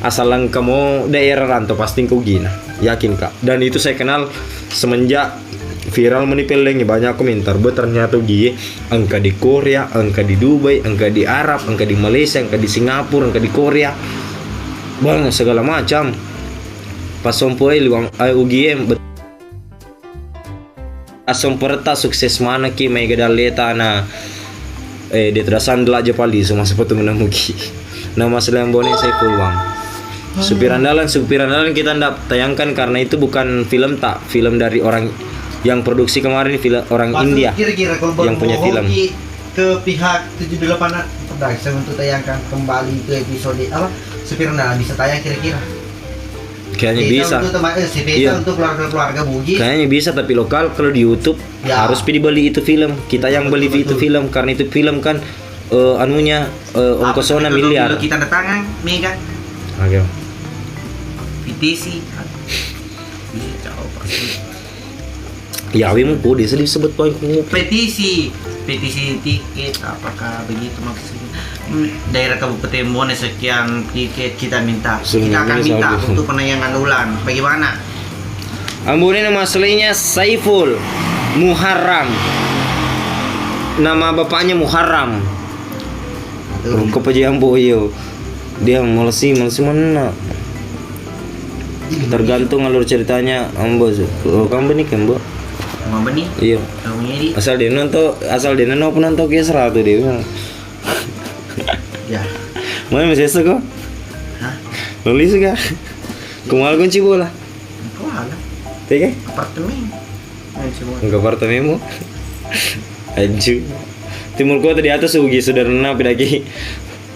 Asal kamu daerah rantau pasti kau gina, yakin kak. Dan itu saya kenal semenjak viral menipelengnya banyak komentar. Ternyata dia angka di Korea, angka di Dubai, angka di Arab, angka di Malaysia, angka di Singapura, angka di Korea. Bang segala macam pas sompoi luang UGM asom perta sukses mana ki mai gadaleta na dia terasan dela je pali semua seperti menemuki nama selembone saya peluang supir andalan kita ndak tayangkan karena itu bukan film dari orang yang produksi kemarin film orang India kira-kira yang punya film ke pihak 78 production untuk tayangkan kembali ke episode apa supir andalan bisa tayang kira-kira kayaknya bisa untuk keluarga Bugis kayaknya bisa tapi lokal kalau di YouTube harus dibeli itu film kita yang beli itu film karena itu film kan anunya ongkosnya miliar kita datang mega petisi ya wimu kode disebut poin petisi tiket apakah begitu maksudnya daerah Kabupaten Bone sekian tiket kita akan minta untuk penayangan ulang bagaimana Ambon ini nama aslinya Saiful Muharram nama bapaknya Muharram kepajian boyo dia malesi mana tergantung alur ceritanya ambo kamu nih kan bo mau benih iya asal dia nonton penonton kisah tuh dia ya mana masih kok nulis gak kumal kunci bola kuala tega apartemen enggak apartemenmu anju timur kota di atas Ugi sudah renang lagi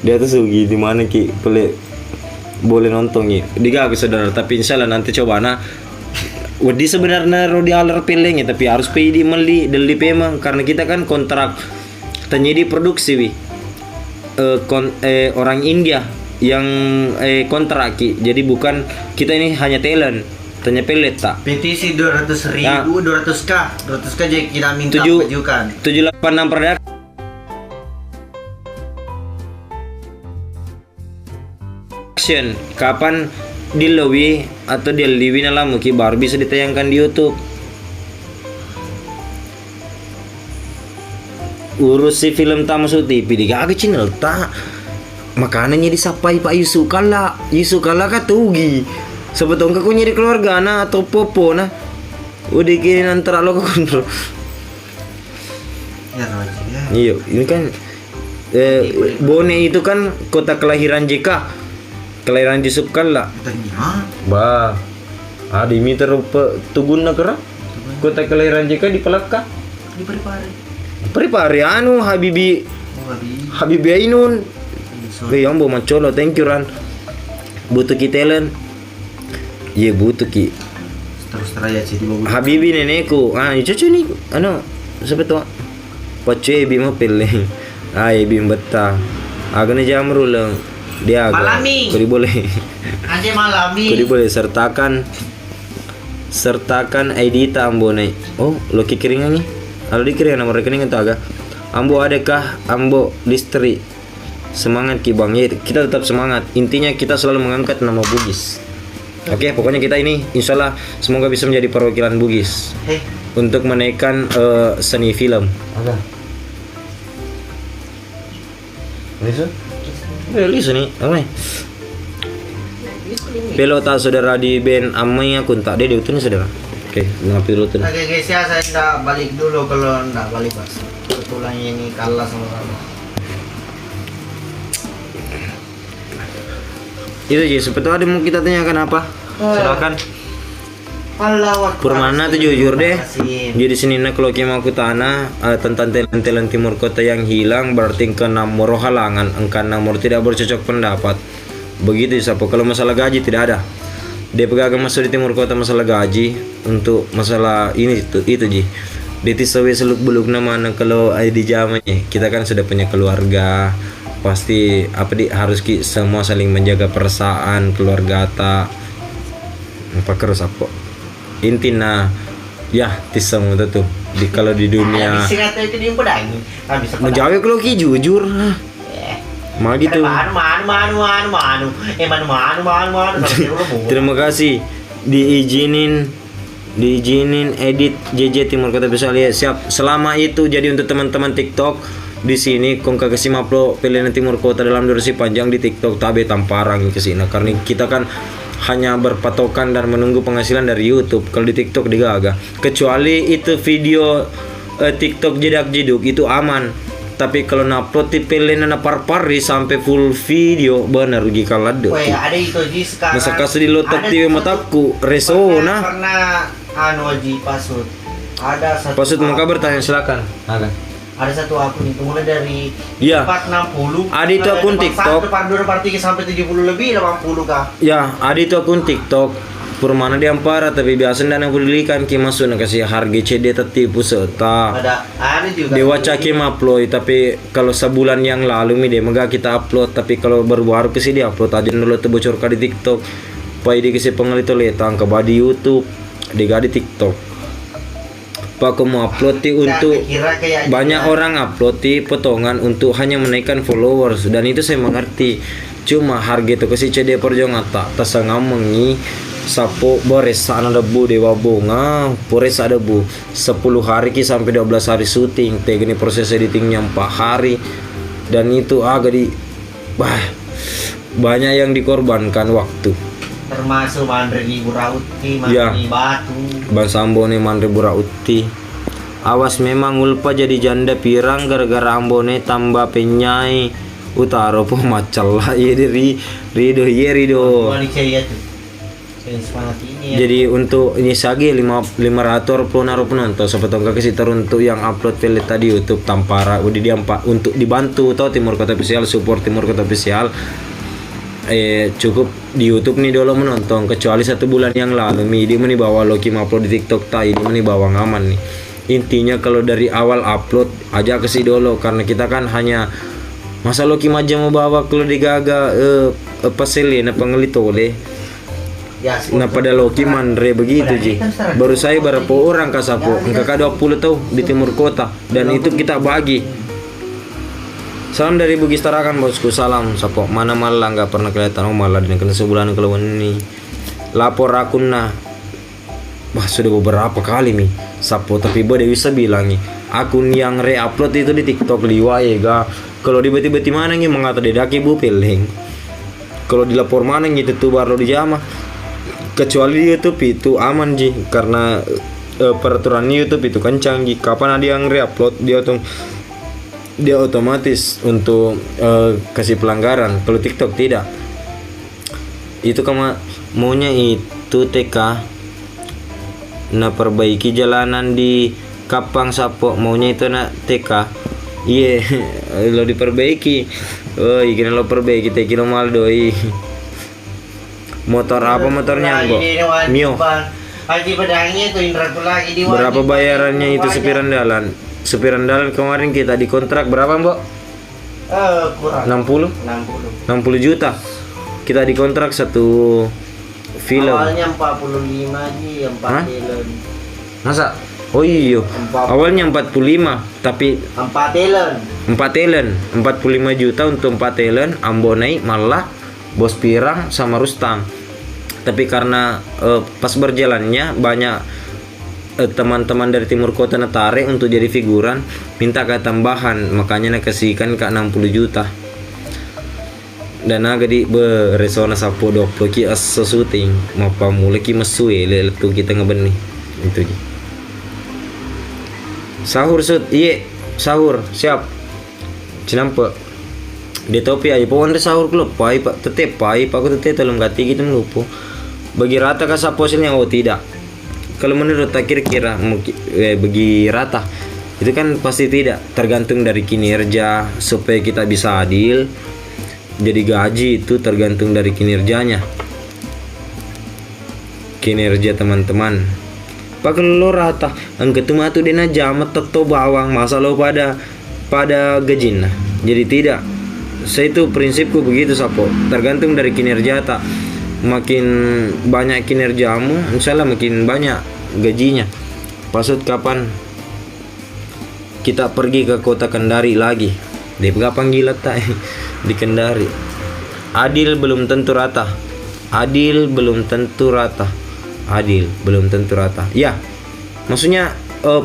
di atas Ugi di mana ki boleh nonton ya digagas saudara tapi insyaallah nanti coba Wadi sebenarnya rodi alar pilihnya tapi harus pay meli dari memang karena kita kan kontrak tanya di produksi orang India yang kontrak jadi bukan kita ini hanya talent tanya pelet tak petisi 200.000 200k jadi kita minta ajukan 786 produk kapan dilewi atau diliwi nalar mungkin baru bisa ditayangkan di YouTube. Urus si film tamu TV di gak channel tak makanannya disapai Pak Yusuf kala katugi sebetulnya kau nyari keluarga atau popo udah kini antara lo kontrol iya ini kan Bone itu kan kota kelahiran kelahiran Yusuf kala bah ada meter tugun nak kera Kota kelahiran JK di Palaka. Di Parepare. Prepare anu Habibi Oh, Abi. Habibi Ainun. Sorry. Ambo macolo, thank you Ran. Butuh ki talent. Ye butuh ki. Terus teraya sih di bawah. Habibi nenekku. Cucu nih anu siapa tuh? Pacu ebi mau pilih. Ebi betah. Agaknya jamru lang. Dia agak. Malami. Kodi boleh. Ade malami. Kodi boleh sertakan ID ta ambo nih. Oh, lo kikiringan nih. Kalau dikirim nomor rekening itu agak. Ambo adakah ambo listri? Semangat ki bang, ya, kita tetap semangat. Intinya kita selalu mengangkat nama Bugis. Oke, pokoknya kita ini insyaallah semoga bisa menjadi perwakilan Bugis Hei. untuk menaikkan seni film. Agak. Lisu? Lisu nih, amai. Pelota saudara di band amai aku tak ada diutuhnya saudara. Oke, ngapain dulu tuh. Oke guys ya, saya nggak balik dulu kalau nggak balik pas. Kebetulan ini kalah sama kamu. Itu sih, sebetulnya ada mau kita tanyakan apa? Silakan. Purmana tuh jujur deh. Jadi sini nak kalau kima aku tanah tentang talent timur kota yang hilang berarti ke nomor halangan, engkau nomor tidak bercocok pendapat. Begitu sapo. Kalau masalah gaji tidak ada. Dia pegang masuk di timur kota masalah gaji untuk masalah ini itu ji. Dia tisawe seluk beluk nama kalau ada di zamannya kita kan sudah punya keluarga. Pasti harus semua saling menjaga perasaan keluarga ta apa terus apa intina ya tisam itu tuh kalau di dunia menjawab kalau ki jujur mah gitu. Terima kasih diizinin edit JJ Timur Kota bisa lihat siap selama itu. Jadi untuk teman-teman TikTok di sini kong kasih maplo pilihan Timur Kota dalam durasi panjang di TikTok tabe tamparang ke sini karena kita kan hanya berpatokan dan menunggu penghasilan dari YouTube. Kalau di TikTok digaga kecuali itu video TikTok jedak jeduk itu aman. Tapi kalau upload di pilihan parpari sampai full video benar rugi kalado. Weh, ada itu ji sekarang. Masa kasih di lotok TV mataku resona. Pernah anu ji pasut. Ada satu. Pasut muka bertanya silakan. Ada satu akun itu mulai dari Iya. 460. Ada itu akun TikTok. Part 2, part 3 sampai 70 lebih 80 kah? Ya, ada itu akun TikTok. Purmana dia ampara tapi biasa dan aku dilikan ki masuk nak kasih harga CD tertipu serta. Ada juga. Dewa cakim upload tapi kalau sebulan yang lalu mi dia mega kita upload tapi kalau baru-baru ke sini upload aja dulu tuh bocor di TikTok. Pai di kasih pengalito letang ke di YouTube, di TikTok. Pak aku mau upload untuk banyak orang upload potongan untuk hanya menaikkan followers dan itu saya mengerti. Cuma harga itu kasih CD perjuangan tak mengi sapo bores sana debu dewa bunga pores ada bu 10 hari ki sampai 12 hari syuting tegini proses editingnya 4 hari dan itu agak banyak yang dikorbankan waktu termasuk Mandri Burauti, Mandri Batu, Bang Sambo nih Mandri Burauti. Awas memang ulpa jadi janda pirang gara-gara ambone tambah penyai utaro po macal lah ya rido. Jadi untuk ini sagi 500 naruh penonton sebetulnya kasih teruntuk yang upload film tadi YouTube tampara udah diampak untuk dibantu tau Timur Kota Official support Timur Kota Official cukup di YouTube nih dulu menonton kecuali 1 bulan yang lalu dia meni bawa Loki upload di TikTok tai dia meni bawa ngaman nih intinya kalau dari awal upload aja kasih dulu karena kita kan hanya masa Loki aja mau bawa kalau digaga paselin apa ngelitole ya, nah pada Loki Mandre begitu ji baru saya berapa orang kasapo enggak 20 tahu di Timur Kota dan itu kita bagi. Salam dari Bugis Tarakan bosku, salam sapo mana malah nggak pernah kelihatan malah dan kena sebulan kalau ini lapor akun nah sudah beberapa kali nih sapo tapi boleh bisa bilang nih akun yang re-upload itu di TikTok liwa ya ga kalau tiba-tiba mana nih mengata dedaki bu pilih kalau dilapor mana gitu tuh baru di jama kecuali di YouTube itu aman ji karena peraturan YouTube itu kan canggih kapan ada yang re-upload dia otomatis untuk kasih pelanggaran kalau TikTok tidak itu maunya itu TK na perbaiki jalanan di Kapang sapo maunya itu nak TK. Iya, lo diperbaiki. Oh, kira lo perbaiki teh kilo mal doi. Motor apa motornya, Mbok? Mio. Haji pedangnya itu Indra lagi di Berapa bayarannya itu supir andalan? Supir andalan kemarin kita dikontrak berapa, Mbok? Kurang 60 juta. Kita dikontrak satu film. Awalnya 45 Ji, 4 Hah? talent. Masa? Oh iya. Awalnya 45, tapi 4 talent. 4 talent, 45 juta untuk 4 talent. Ambo naik malah Bos Pirang sama Rustam. Tapi karena pas berjalannya banyak teman-teman dari timur kota tarik untuk jadi figuran, minta ke tambahan, makanya kasihkan ke 60 juta. Dan agak di beresona sapo 20 ki as syuting mau pamule ki mesue le tu kita ngebeni itu ji. Sahur sud, iye sahur siap. Cinampe. Di topi aja pawon de sahur klub pai pak tetep pai pak aku tetep telung gati gitu melupo. Bagi rata ka sapo hasilnya? Oh tidak. Kalau menurut tak kira-kira bagi rata itu kan pasti tidak, tergantung dari kinerja supaya kita bisa adil. Jadi gaji itu tergantung dari kinerjanya, kinerja teman-teman. Pak lo rata angkat tu matu dena jamat tetto bawang masa lo pada gajin. Jadi tidak, saya itu prinsipku begitu sapo, tergantung dari kinerja tak. Makin banyak kinerjamu, insya Allah makin banyak gajinya. Pasut kapan kita pergi ke kota Kendari lagi? Dia panggilan tak di Kendari. Adil belum tentu rata. Adil belum tentu rata. Adil belum tentu rata. Ya, maksudnya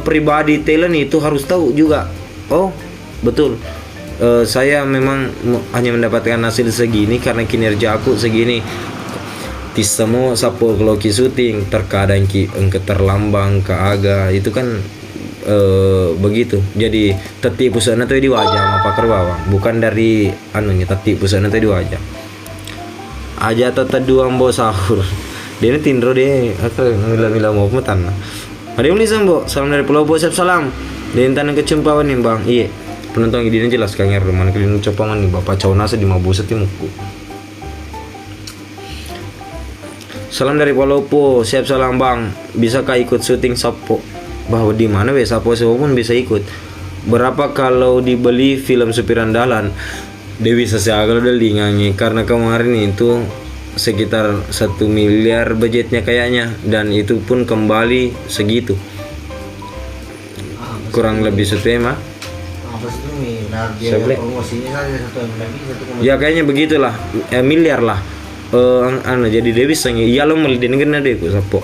pribadi talent itu harus tahu juga. Oh, betul. Saya memang hanya mendapatkan hasil segini karena kinerja aku segini. Tisamo sapo kalau ki syuting terkadang ki engke terlambang ke aga itu kan begitu. Jadi teti pusana tuh di wajah apa kerbawang, bukan dari anunya teti pusana tuh di wajah. Aja tata dua ambo sahur. Dia ini tindro deh, aku mila-mila mau pemetan. Ada yang sambo, salam dari Pulau Bosep salam. Dia intan kecempawan nih bang. Iya, penonton ini jelas kang er mana kalian copangan nih bapak caw nasa di mabuset muku. Salam dari Palopo, siap salam bang. Bisakah ikut syuting sapo? Bahwa di mana we sapo pun bisa ikut. Berapa kalau dibeli film supir andalan? Dewi sesiagal udah lingangi karena kemarin itu sekitar 1 miliar budgetnya kayaknya, dan itu pun kembali segitu. Kurang lebih setema. Ya kayaknya begitulah, miliar lah. Jadi Dewi sangi iya lo meliden kena deh ku sapo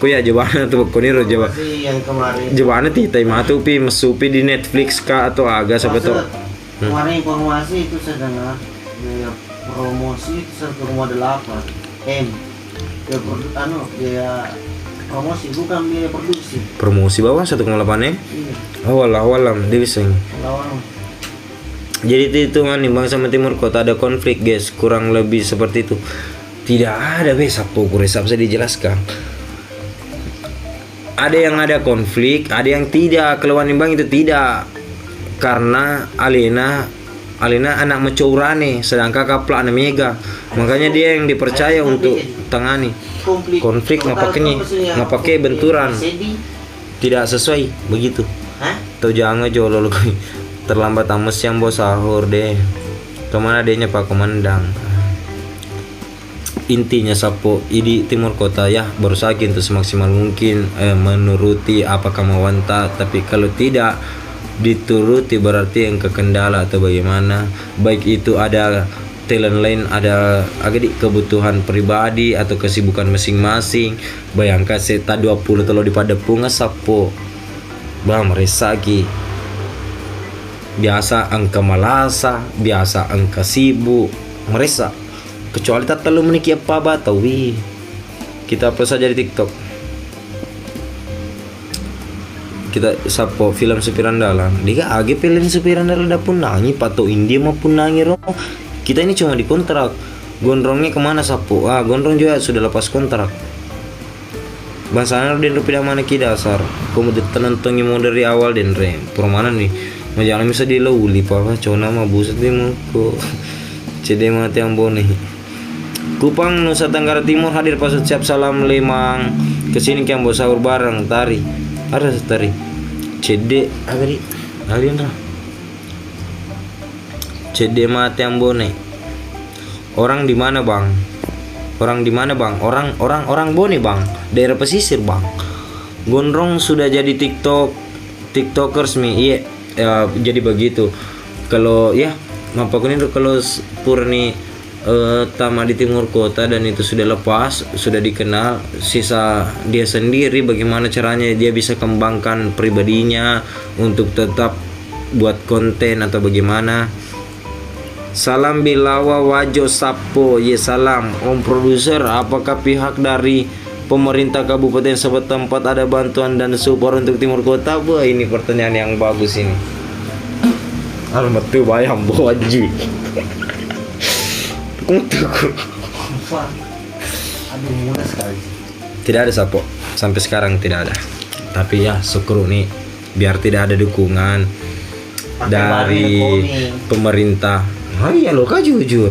ku ya jebana tuh koniro jeba yang kemarin jebana titai matu pi mesupi di Netflix kah atau agak sampai tuh kemarin informasi itu saya dengar biaya promosi itu 1,8 M ya biaya promosi bukan biaya produksi. Promosi bawah 1,8 M. Iya. Awalam Dewi sangi. Jadi itu nimbang sama timur kota ada konflik guys, kurang lebih seperti itu. Tidak ada sapo kuresap saya dijelaskan. Ada yang ada konflik, ada yang tidak. Keluar nimbang itu tidak, karena Alena anak mecaurane, sedangkan Kapla anak Mega. Makanya dia yang dipercaya untuk tangani konflik ngapake benturan. Tidak sesuai begitu. Tuh jangan jolol terlambat ames yang bos sahur deh. Kemana adanya Pak Komandang? Intinya sapo di timur kota ya berusaha untuk semaksimal mungkin menuruti apa kemauan tak, tapi kalau tidak dituruti berarti yang kekendala atau bagaimana, baik itu ada talent lain, ada agak kebutuhan pribadi atau kesibukan masing-masing. Bayangkan seta 20 telo di Padepunga sapo bang meresaki, biasa angka malasa, biasa angka sibuk meresa, kecuali tak terlalu meniki apa batawi. Kita upload saja di TikTok. Kita sapo film supir andalan. Dia age film supir andalan dah pun nangi pato India maupun nangi roh. Kita ini cuma dikontrak. Gondrongnya kemana sapo? Gondrong juga sudah lepas kontrak. Bangsana den rupiah mana ki dasar. Kamu tenentongi mau dari awal den re. Permana nih. Jangan bisa dilauli pa cona mah buset dia mau ko. Cede mati yang bone. Kupang Nusa Tenggara Timur hadir pasut siap salam lemang. Kesini kian bawa sahur bareng tari. Ada tari. Cede agak di. Alien lah. Cede mati yang bone. Orang di mana bang? Orang di mana bang? Orang Bone bang. Daerah pesisir bang. Gondrong sudah jadi tiktokers mi. Iya, ya, jadi begitu. Kalau ya, apapun itu kalau Purni tamat di timur kota dan itu sudah lepas, sudah dikenal, sisa dia sendiri bagaimana caranya dia bisa kembangkan pribadinya untuk tetap buat konten atau bagaimana. Salam Bilawa Wajo Sapo. Ya salam Om produser, apakah pihak dari pemerintah kabupaten setempat ada bantuan dan support untuk timur kota? Wah, ini pertanyaan yang bagus ini. Alamat tuh bayam boji. Aduh, mudah sekali. Tidak ada Sapo. Sampai sekarang tidak ada. Tapi ya syukur nih biar tidak ada dukungan dari pemerintah. Oh iya loh kak jujur.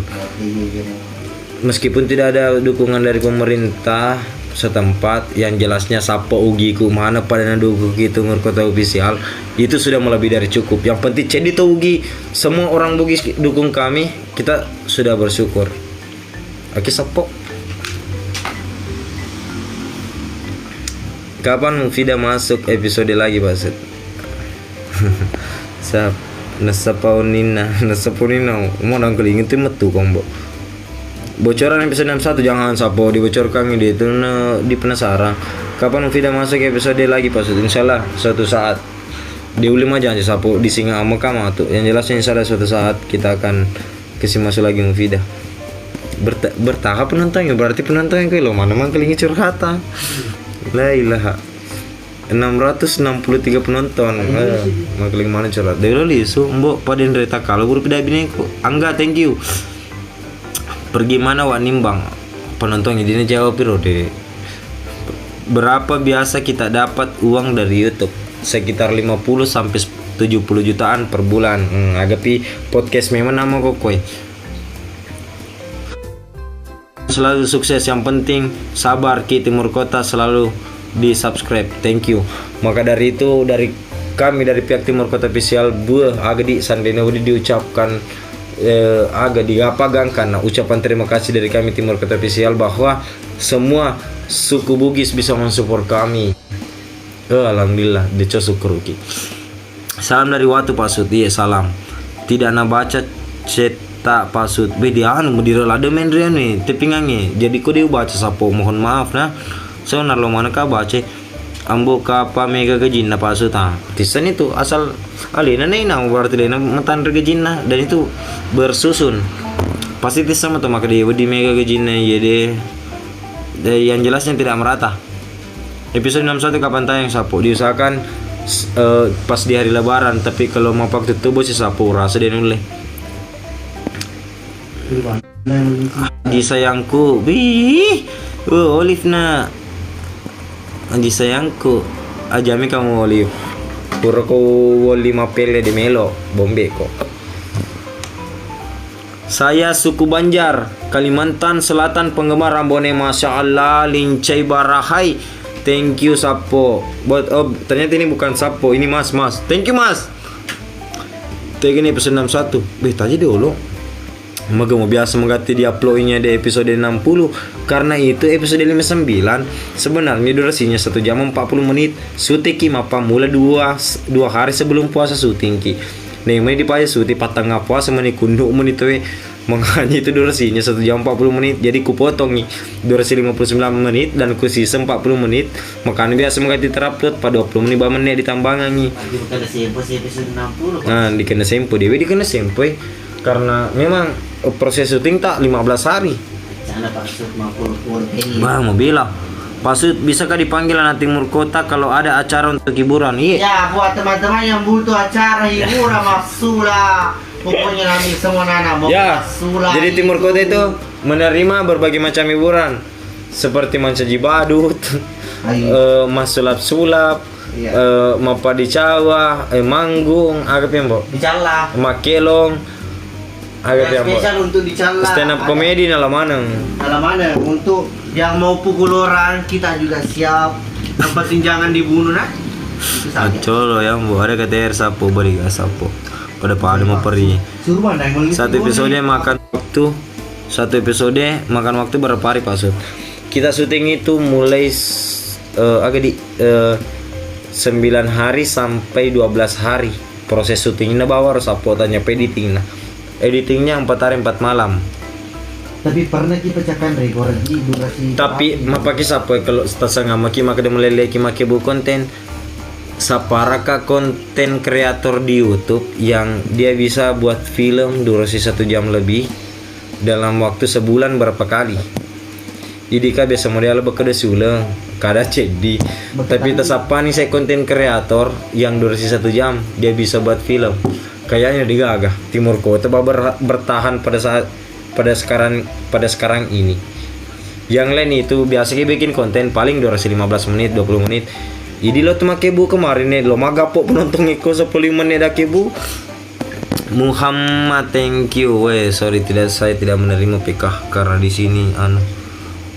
Meskipun tidak ada dukungan dari pemerintah setempat, yang jelasnya Sapo ugiku mana pada dukung gitu Kota official itu sudah melebihi dari cukup. Yang penting cedi ugi semua orang Bugis dukung kami, kita sudah bersyukur. Oke Sapo. Kapan Fida masuk episode lagi Baset? Sap Nasapaunina mau nangkul ingin tuh metu kombo. Bocoran episode 61 jangan Sapo dibocorkan ini itu di penasaran. Kapan Fida masuk episode lagi Baset? Insyaallah suatu saat. Diulim aja Sapo di singa ama kama tuh. Yang jelasnya insyaallah suatu saat kita akan kasih masuk lagi Fida. Bertahap penontonnya berarti penonton yang lo mana mang kelingi curhatan. La ilaha 663 penonton. Makling mana curhat. Dari so mbok paden reta kalau buru pindah bineko. Angga thank you. Pergi mana wak nimbang? Penontonnya dia jawab piro deh. Berapa biasa kita dapat uang dari YouTube? Sekitar 50 sampai 70 jutaan per bulan. Agapi podcast memang nama kokoi. Selalu sukses, yang penting sabar Ki Timur Kota, selalu di subscribe, thank you. Maka dari itu dari kami dari pihak Timur Kota official agak di Sandene diucapkan agak digapagangkan ucapan terima kasih dari kami Timur Kota official bahwa semua suku Bugis bisa mensupport kami. Alhamdulillah deco syukur Ki. Salam dari Watu Pasut. Iya salam. Tidak na baca cetak Pasut. Bedian mudira lada mendrian nih tepingannya. Jadi kau dia baca Sapo, mohon maaf nah. So narlo mana kah baca ambo kapa mega gejinna Pasut ah. Tisan itu asal alina na berarti dia metan gejinna dan itu bersusun. Pasti tisan atau maka dia di mega gejinna ya deh. Yang jelasnya tidak merata. Episode 61 kapan tayang Sapo? Diusahakan pas di hari lebaran, tapi kalau mau waktu itu bos Sapo rasa dia nuleh. Di sayangku, Olive na. Di sayangku, ajami kamu Olive. Pura ko woli mapele di melo, bombe ko. Saya suku Banjar, Kalimantan Selatan, penggemar Rambone, masya Allah, lincai barahai. Thank you Sapo. Buat ternyata ini bukan Sapo, ini Mas. Thank you Mas. Tag ini episode 61. Tadi dulu. Maga mau biasa mengganti di uploadnya di episode 60 karena itu episode 59 sebenarnya durasinya 1 jam 40 menit. Syuting ki mapa mulai 2 hari sebelum puasa syuting ki. Nih ini dipakai syuting patang puasa menit kunduk menit we. Makanya itu durasinya 1 jam 40 menit. Jadi ku potong nih durasi 59 menit dan ku sisa 40 menit. Makanya biasa mengganti terupload pada 20 menit ditambangan nih. Bukan sempo episode 60. Nah, dikena sempo dikena sempo karena memang proses syuting tak 15 hari. Sana Pasut 50 Bang mau bilang Pasut bisakah dipanggil anak Timur Kota kalau ada acara untuk hiburan? Iya. Ya buat teman-teman yang butuh acara hiburan maksula. Pokoknya nanti semua nana mau Ya. Jadi Timur Kota itu menerima berbagai macam hiburan seperti mensaji badut, mas sulap-sulap, Iya. mapa di Jawa, manggung, agak ya mbok, Dicala. makelong, agak ya mbok. Spesial untuk dicala. Stand up comedy dalam mana? Dalam mana? Untuk yang mau pukul orang kita juga siap. Tempat tinjangan dibunuh nah. Itu saja. Colo ya mbok, ada KTR sapo balik sapo. Pada pada mau pergi. Suruh mana yang meliput Satu episode makan waktu, satu episode makan waktu berapa hari Pak Sud? Kita syuting itu mulai agak di 9 hari sampai 12 hari. Proses syutingnya bawa harus apa tanya editing nah. Editingnya 4 hari 4 malam. Tapi pernah kita pecahkan rekor di durasi. Tapi mapaki sapo kalau setasa ngamaki maka dia meleleki make bu konten. Saparaka konten kreator di YouTube yang dia bisa buat film durasi 1 jam lebih dalam waktu sebulan berapa kali. Jadi kan biasa model bekerja sulang kada cedi. Tapi tesapa nih saya konten kreator yang durasi 1 jam dia bisa buat film. Kayaknya di Gagah Timur Kota bertahan pada sekarang ini. Yang lain itu biasanya bikin konten paling durasi 15 menit 20 menit. Jadi lo tuh make bu kemarin nih lo magapo penonton iko 10 menit dah bu. Muhammad thank you sorry saya tidak menerima PK karena di sini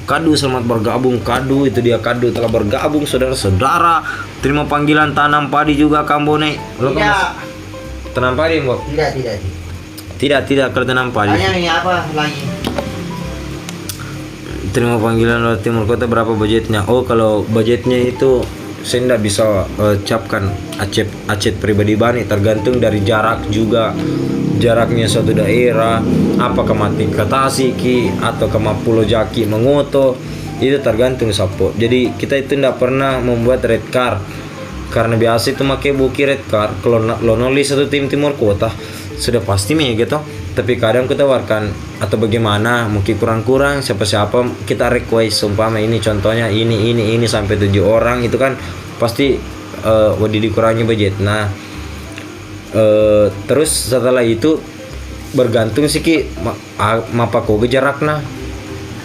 Kadu selamat bergabung. Kadu itu dia Kadu telah bergabung saudara-saudara. Terima panggilan tanam padi juga Kambone. Lo kan tanam padi mbok? Tidak kalau tanam padi. Tanya ini apa lagi? Terima panggilan dari Timur Kota berapa budgetnya? Oh kalau budgetnya itu saya tidak bisa capkan acet pribadi bani tergantung dari jarak juga jaraknya suatu daerah apakah mati Tasik atau ke Pulau Jaki mengoto itu tergantung sapo. Jadi kita itu tidak pernah membuat red car karena biasa itu pakai buki red car kalau lo nulis satu tim Timur Kota sudah pasti gitu. Tapi kadang kita tawarkan atau bagaimana mungkin kurang-kurang siapa-siapa kita request umpama ini contohnya ini sampai 7 orang itu kan pasti wadi dikurangi budget. Nah terus setelah itu bergantung sih ki mapa kok jaraknya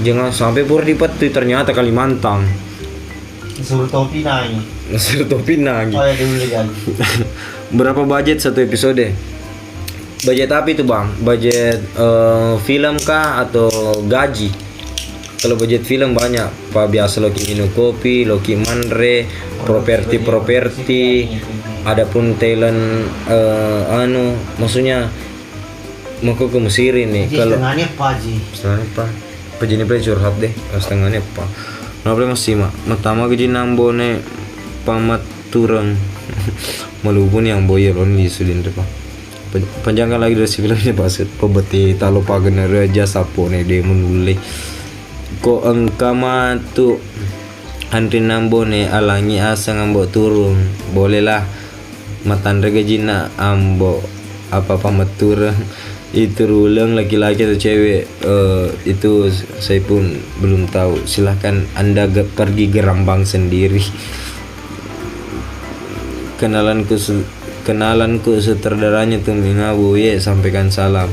jangan sampai pur di Peti ternyata Kalimantan Suruh topi nanya. nagi. Oh ya dulu kan. Berapa budget satu episode? Budget apa itu bang? Budget film kah atau gaji? Kalau budget film banyak, pak biasa Loki minum kopi, Loki manre, properti. Adapun talent maksudnya mau ke Mesir ini. Kalau setengahnya apa Ji? setengahnya apa? Pejini play curhat deh, setengahnya apa? Kenapa masih mak? Pertama gaji nambone pamat turun, malupun yang boyeron di sudin depan. Panjangkan lagi dari filmnya pasut pebeti talo pagener raja sapo nih dia menulih ko engka matu antri nambone alangi asa ngambok turun bolehlah matan regajina ambo apa pamaturang itu ulang laki-laki atau cewek itu saya pun belum tahu. Silahkan anda pergi gerambang sendiri. Kenalanku sutradaranya tuh Mingabu ye sampaikan salam.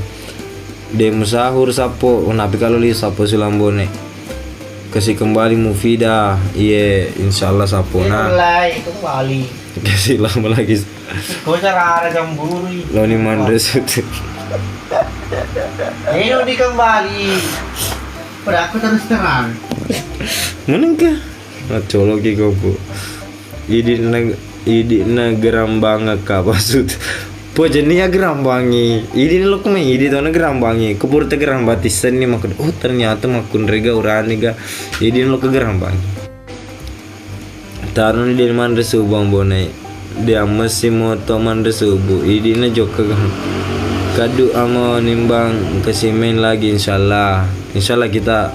Demu sahur sapo napi kalau li sapo Sulambone. Kasih kembali Mufida. Iya insyaallah sapo nah. Mulai itu kembali. Kasih lama lagi. Kau cara ada jamburi. Loni Mandres itu. Ini udah kembali. Pada aku terus terang. Mana kah? Ngacoloki kau bu. Idi na gerambang ka pasut. Po jenia gerambangi. Idi lo kome idi to na gerambangi. Kupur te gerambatisan ni makun. Oh ternyata makun rega urani ga. Idi lo ke gerambangi. Tarun di mandre subang bonai. Dia masih moto mandre subu. Idi na jok kadu amo nimbang kesimen lagi insyaallah. Insyaallah kita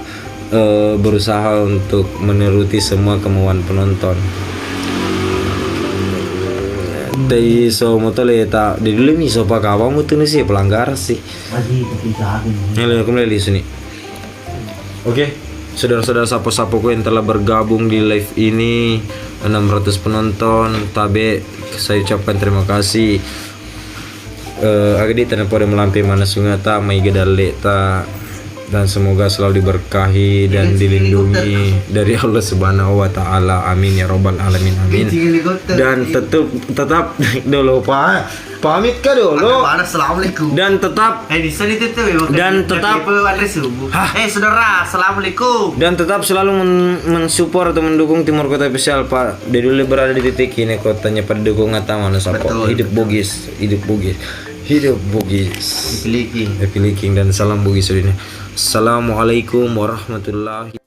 berusaha untuk menuruti semua kemauan penonton. Dari so motole ta di dulu mi so pa kawa mutu sih pelanggar sih. Masih kepisahan. Halo kembali di sini. Oke, saudara-saudara sapo-sapoku yang telah bergabung di live ini 600 penonton, tabe saya ucapkan terima kasih. Agadi tanah pada melampai mana sungai ta mai gedale ta dan semoga selalu diberkahi dan dilindungi dari Allah Subhanahu wa taala. Amin ya robbal alamin. Amin. Dan tetap dulu Pak. Pamit ka dulu. Assalamualaikum. Dan tetap di sini itu tuh. Dan tetap saudara, assalamualaikum. dan tetap selalu mensupport atau mendukung Timur Kota Official Pak. Dari dulu berada di titik ini kotanya pada dukung mana support. Hidup Bugis, hidup Bugis. Hidup Bugis. Happy Leaking dan salam Bugis ini. Assalamualaikum warahmatullahi